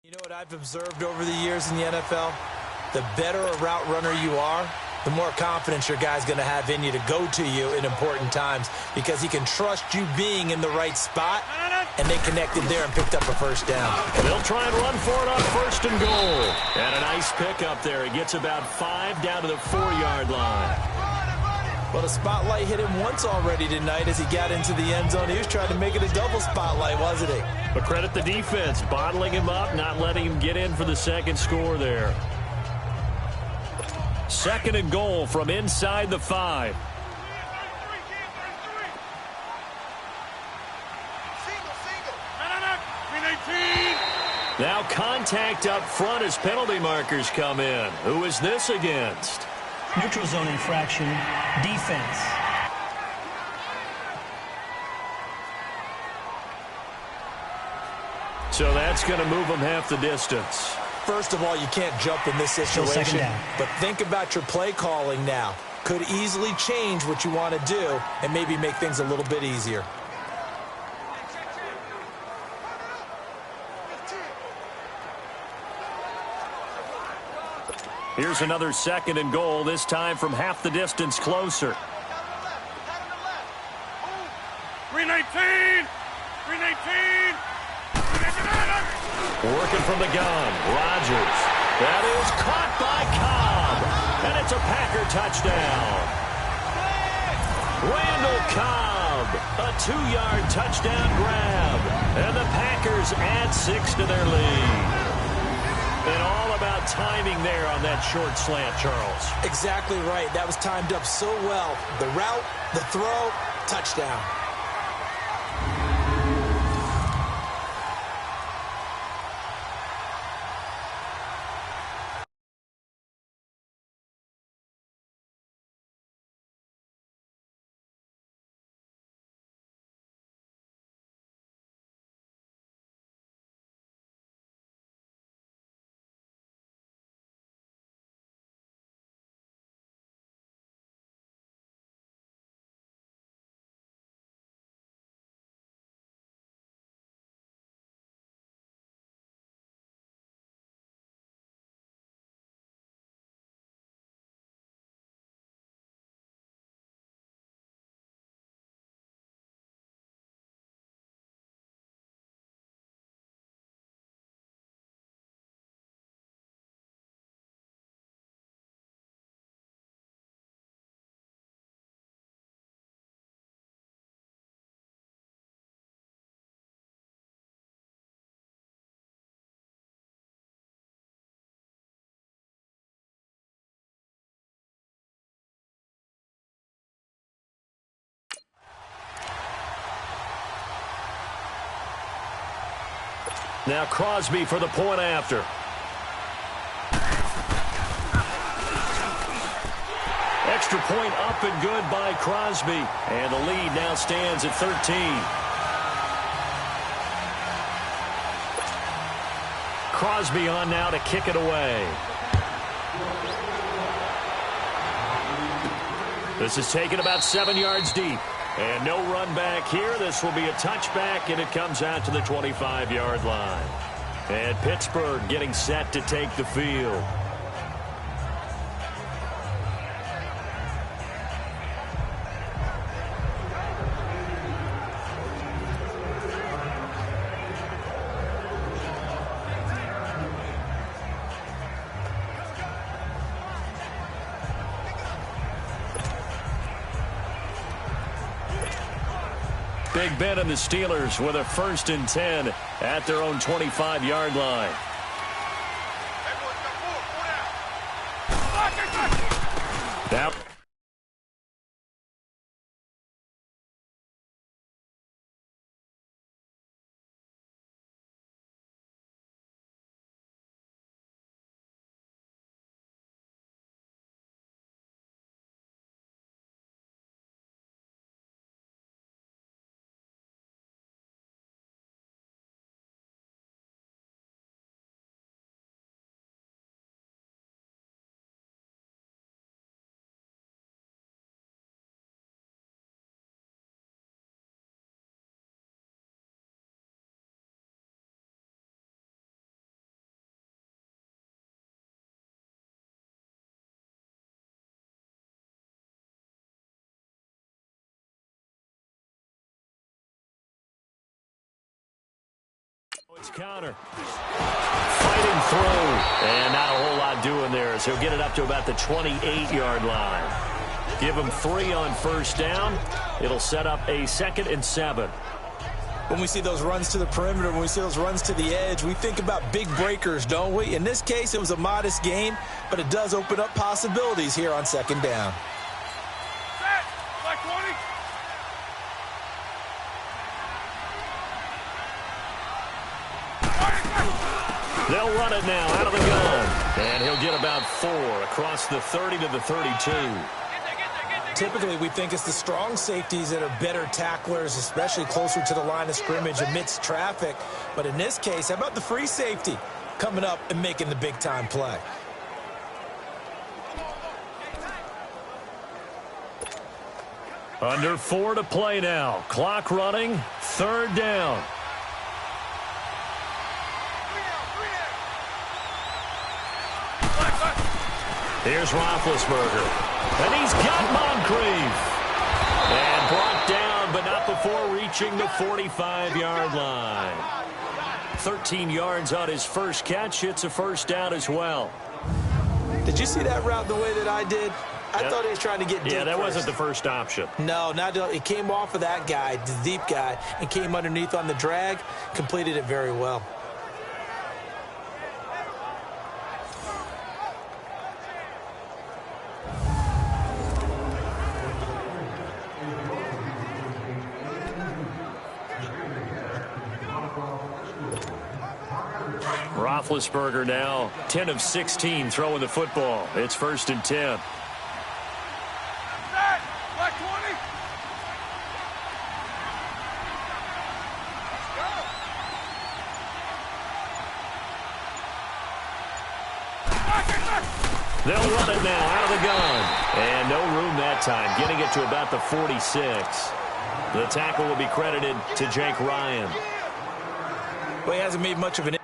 you know what I've observed over the years in the NFL? The better a route runner you are, the more confidence your guy's going to have in you to go to you in important times because he can trust you being in the right spot, and they connected there and picked up a first down. They'll try and run for it on first and goal. And a nice pickup there. He gets about 5 down to the 4-yard line. Well, the spotlight hit him once already tonight as he got into the end zone. He was trying to make it a double spotlight, wasn't he? But credit the defense, bottling him up, not letting him get in for the second score there. Second and goal from inside the 5. Now contact up front as penalty markers come in. Who is this against? Neutral zone infraction, defense. So that's going to move them half the distance. First of all, you can't jump in this Still second situation, down. but think about your play calling now. Could easily change what you want to do and maybe make things a little bit easier. Here's another second and goal, this time from half the distance closer. 319! 319! Working from the gun, Rodgers. That is caught by Cobb, and it's a Packer touchdown. Randall Cobb, a 2-yard touchdown grab, and the Packers add 6 to their lead. And all about timing there on that short slant, Charles. Exactly right. That was timed up so well. The route, the throw, touchdown. Now Crosby for the point after. Extra point up and good by Crosby. And the lead now stands at 13. Crosby on now to kick it away. This is taken about 7 yards deep. And no run back here. This will be a touchback, and it comes out to the 25-yard line. And Pittsburgh getting set to take the field. Big Ben and the Steelers with a 1st and 10 at their own 25-yard line. Now Counter. Fighting through. And not a whole lot doing there, so he'll get it up to about the 28-yard line. Give him 3 on first down. It'll set up a 2nd and 7. When we see those runs to the perimeter, when we see those runs to the edge, we think about big breakers, don't we? In this case, it was a modest gain, but it does open up possibilities here on 2nd down. Set. Like 20. They'll run it now out of the gun. And he'll get about 4 across the 30 to the 32. Typically, we think it's the strong safeties that are better tacklers, especially closer to the line of scrimmage amidst traffic. But in this case, how about the free safety coming up and making the big-time play? Under 4 to play now. Clock running. 3rd down. Here's Roethlisberger. And he's got Moncrief. And brought down, but not before reaching the 45-yard line. 13 yards on his first catch. It's a first down as well. Did you see that route the way that I did? I thought he was trying to get deep. Yeah, that first. wasn't the first option. No, it came off of that guy, the deep guy, and came underneath on the drag. Completed it very well. Roethlisberger now 10 of 16 throwing the football. It's 1st and 10. Like 20. They'll run it now out of the gun. And no room that time, getting it to about the 46. The tackle will be credited to Jake Ryan. Well, he hasn't made much of an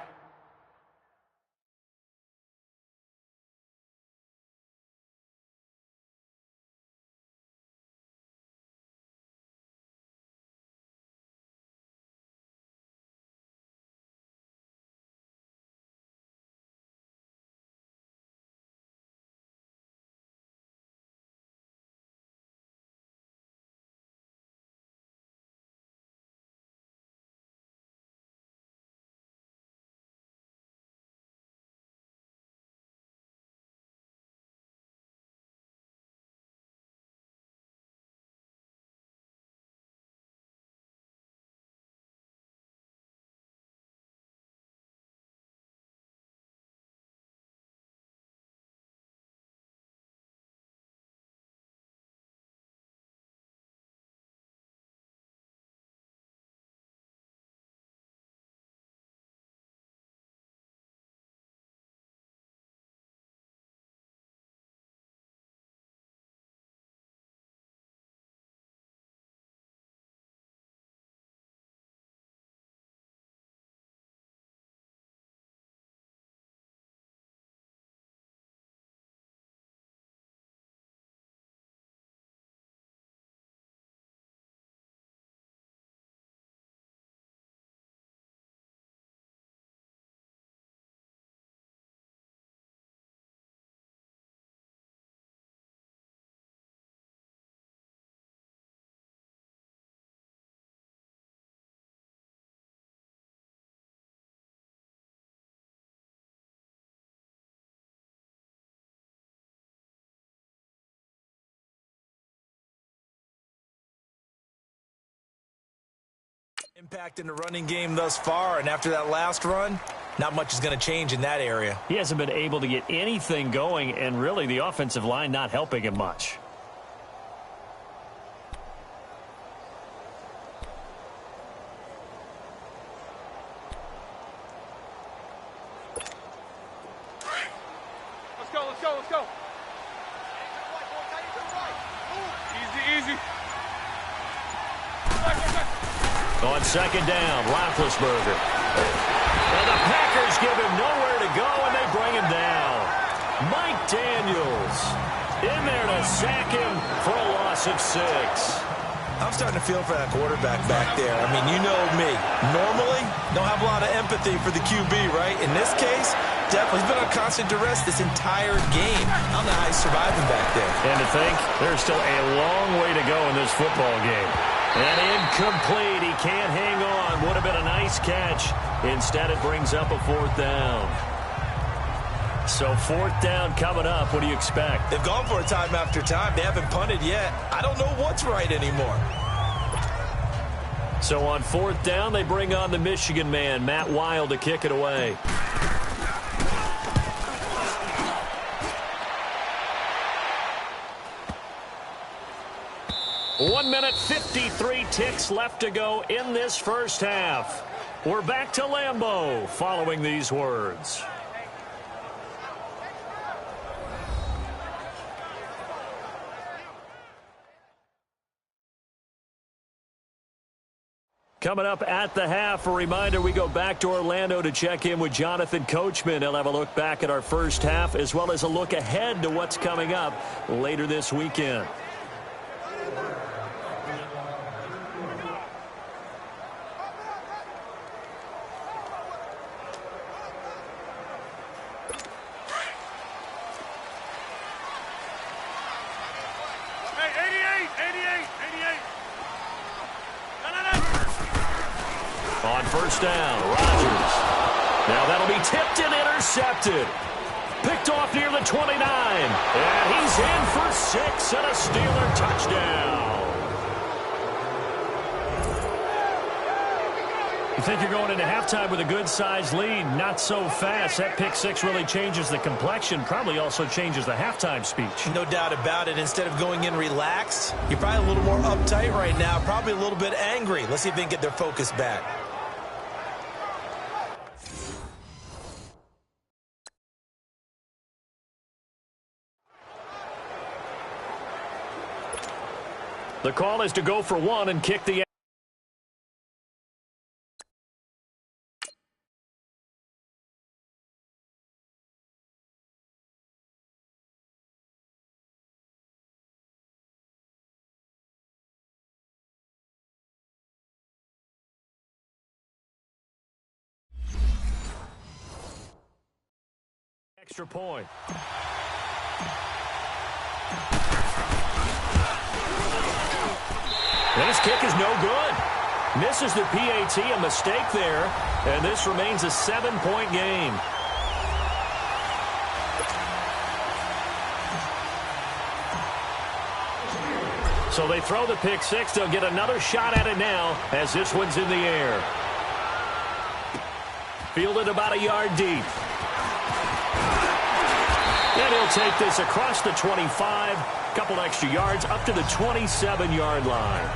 impact in the running game thus far, and after that last run, not much is going to change in that area. He hasn't been able to get anything going, and really the offensive line not helping him much. Let's go. Easy. On 2nd down, Roethlisberger. And the Packers give him nowhere to go, and they bring him down. Mike Daniels in there to sack him for a loss of 6. I'm starting to feel for that quarterback back there. I mean, you know me. Normally, don't have a lot of empathy for the QB, right? In this case, definitely. He's been on constant duress this entire game. I don't know how he's surviving back there. And to think, there's still a long way to go in this football game. And incomplete. He can't hang on. Would have been a nice catch. Instead, it brings up a 4th down. So 4th down coming up. What do you expect? They've gone for it time after time. They haven't punted yet. I don't know what's right anymore. So on 4th down, they bring on the Michigan man, Matt Wild, to kick it away. One minute, 53 ticks left to go in this first half. We're back to Lambeau following these words. Coming up at the half, a reminder, we go back to Orlando to check in with Jonathan Coachman. He'll have a look back at our first half as well as a look ahead to what's coming up later this weekend. Hey, 88. On first down, Rodgers. Now that'll be tipped and intercepted. Picked off near the 29. And he's in for 6 and a Steeler touchdown. You think you're going into halftime with a good-sized lead. Not so fast. That pick 6 really changes the complexion. Probably also changes the halftime speech. No doubt about it. Instead of going in relaxed, you're probably a little more uptight right now. Probably a little bit angry. Let's see if they can get their focus back. The call is to go for 1 and kick the extra point. This kick is no good. Misses the PAT, a mistake there, and this remains a 7-point game. So they throw the pick 6. They'll get another shot at it now as this one's in the air. Fielded about a yard deep. And he'll take this across the 25, couple extra yards up to the 27-yard line.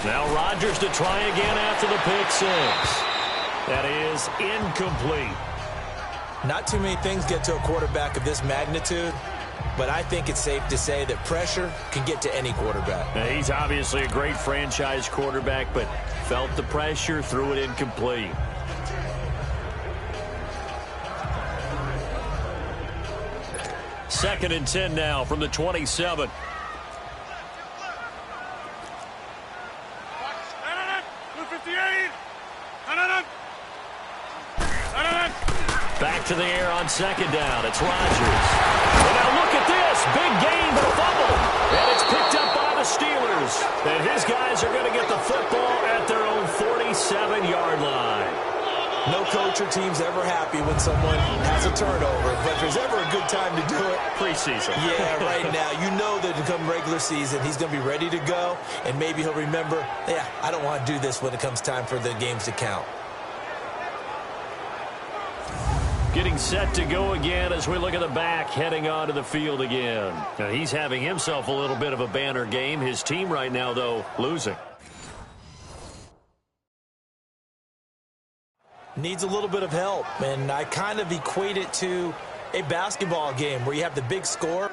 Now Rodgers to try again after the pick six. That is incomplete. Not too many things get to a quarterback of this magnitude, but I think it's safe to say that pressure can get to any quarterback. Now, he's obviously a great franchise quarterback, but felt the pressure, threw it incomplete. Second and 10 now from the 27. Back to the air on second down. It's Rodgers. And now look at this. Big gain, but a fumble. And it's picked up by the Steelers. And his guys are going to get the football at their own 47-yard line. No coach or team's ever happy when someone has a turnover, but if there's ever a good time to do it, preseason. Yeah, right now. You know that come regular season, he's going to be ready to go, and maybe he'll remember, yeah, I don't want to do this when it comes time for the games to count. Getting set to go again as we look at the back, heading onto the field again. Now, he's having himself a little bit of a banner game. His team right now, though, losing. Needs a little bit of help, and I kind of equate it to a basketball game where you have the big score.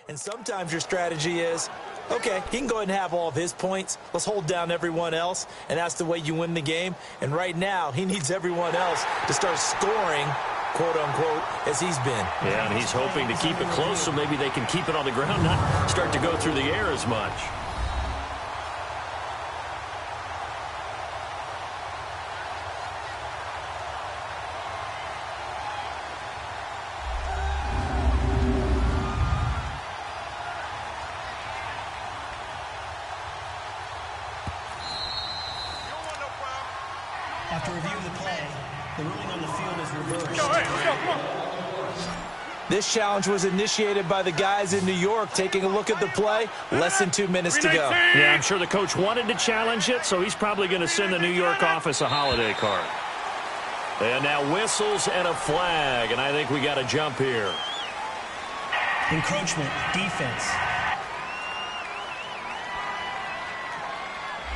And sometimes your strategy is, okay, he can go ahead and have all of his points. Let's hold down everyone else, and that's the way you win the game. And right now, he needs everyone else to start scoring, quote-unquote, as he's been. Yeah, and he's hoping to keep it close so maybe they can keep it on the ground, not start to go through the air as much. After reviewing the play, the ruling on the field is reversed. This challenge was initiated by the guys in New York. Taking a look at the play, less than 2 minutes to go. Yeah, I'm sure the coach wanted to challenge it, so he's probably going to send the New York office a holiday card. And now whistles and a flag, and I think we got a jump here. Encroachment, defense.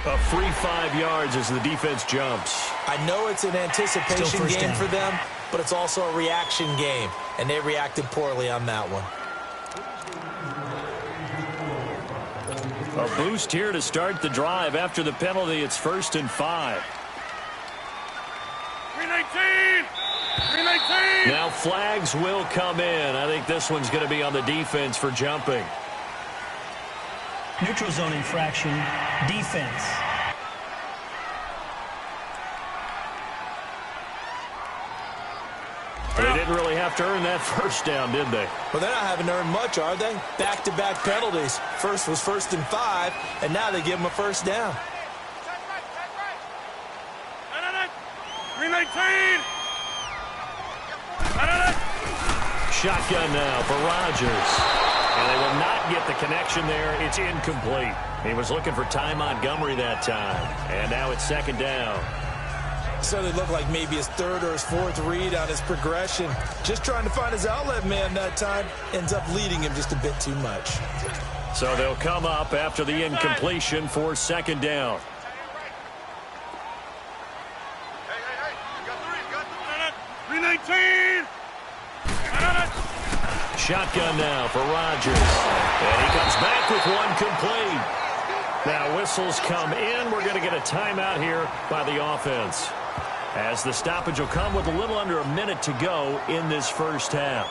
A free 5 yards as the defense jumps. I know it's an anticipation game for them, but it's also a reaction game, and they reacted poorly on that one. A boost here to start the drive. After the penalty, it's 1st and 5. 319! 319! Now flags will come in. I think this one's going to be on the defense for jumping. Neutral zone infraction, defense. They didn't really have to earn that first down, did they? Well, they're not having to earn much, are they? Back-to-back penalties. First was 1st and 5, and now they give them a first down. 319! Shotgun now for Rodgers. And they will not get the connection there. It's incomplete. He was looking for Ty Montgomery that time. And now it's 2nd down. So they look like maybe his 3rd or his 4th read on his progression. Just trying to find his outlet man that time. Ends up leading him just a bit too much. So they'll come up after the incompletion for 2nd down. Hey, you got 319! Shotgun now for Rodgers. And he comes back with one complete. Now whistles come in. We're going to get a timeout here by the offense, as the stoppage will come with a little under a minute to go in this first half.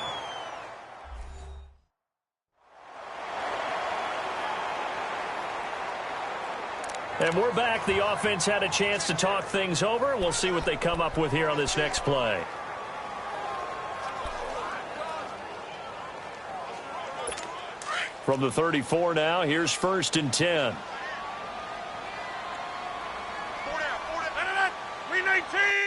And we're back. The offense had a chance to talk things over. We'll see what they come up with here on this next play. From the 34 now, here's 1st and 10. 19.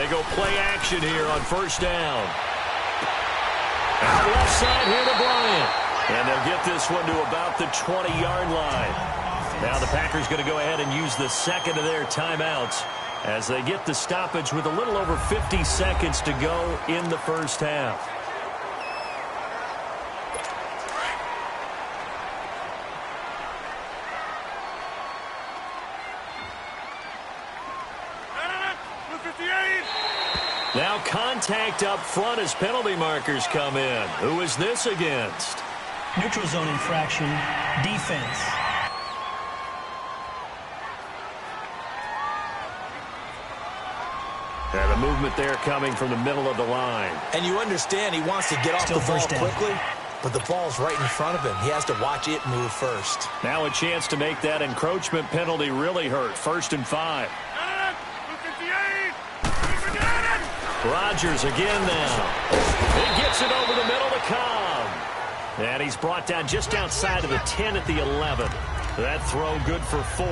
They go play action here on first down. Out left side here to Bryant. And they'll get this one to about the 20-yard line. Now the Packers going to go ahead and use the second of their timeouts as they get the stoppage with a little over 50 seconds to go in the first half. Now contact up front as penalty markers come in. Who is this against? Neutral zone infraction, defense. And the movement there coming from the middle of the line. And you understand he wants to get off the ball quickly, but the ball's right in front of him. He has to watch it move first. Now a chance to make that encroachment penalty really hurt. 1st and 5. Rodgers again now. He gets it over the middle to Cobb. And he's brought down just outside of the 10 at the 11. That throw good for 4.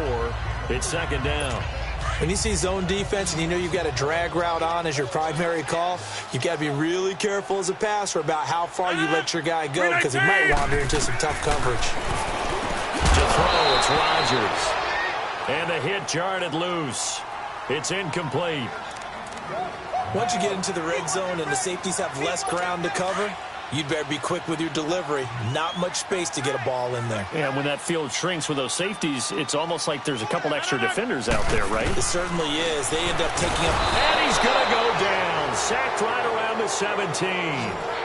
It's 2nd down. When you see zone defense and you know you've got a drag route on as your primary call, you've got to be really careful as a passer about how far you let your guy go because he might wander into some tough coverage. To throw, it's Rodgers. And the hit jarred it loose. It's incomplete. Once you get into the red zone and the safeties have less ground to cover, you'd better be quick with your delivery. Not much space to get a ball in there. Yeah, when that field shrinks with those safeties, it's almost like there's a couple extra defenders out there, right? It certainly is. They end up taking up. And he's going to go down. Sacked right around the 17.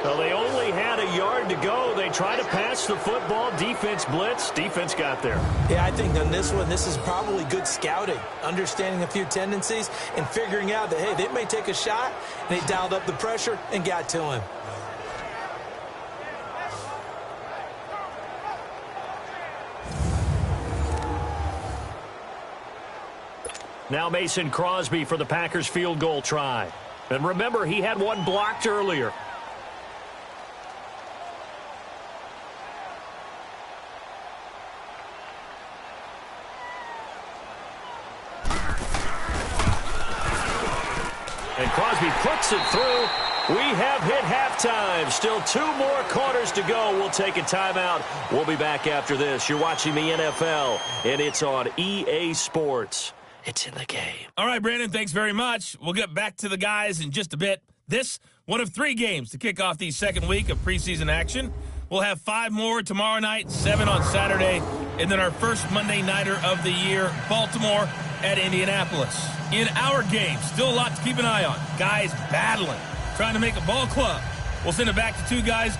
Well, they only had a yard to go. They tried to pass the football. Defense blitz. Defense got there. Yeah, I think on this one, this is probably good scouting. Understanding a few tendencies and figuring out that, hey, they may take a shot. And they dialed up the pressure and got to him. Now Mason Crosby for the Packers field goal try. And remember, he had one blocked earlier. And Crosby puts it through. We have hit halftime. Still 2 more quarters to go. We'll take a timeout. We'll be back after this. You're watching the NFL, and it's on EA Sports. It's in the game. All right, Brandon, thanks very much. We'll get back to the guys in just a bit. This, one of 3 games to kick off the second week of preseason action. We'll have 5 more tomorrow night, 7 on Saturday, and then our first Monday nighter of the year, Baltimore at Indianapolis. In our game, still a lot to keep an eye on. Guys battling, trying to make a ball club. We'll send it back to 2 guys.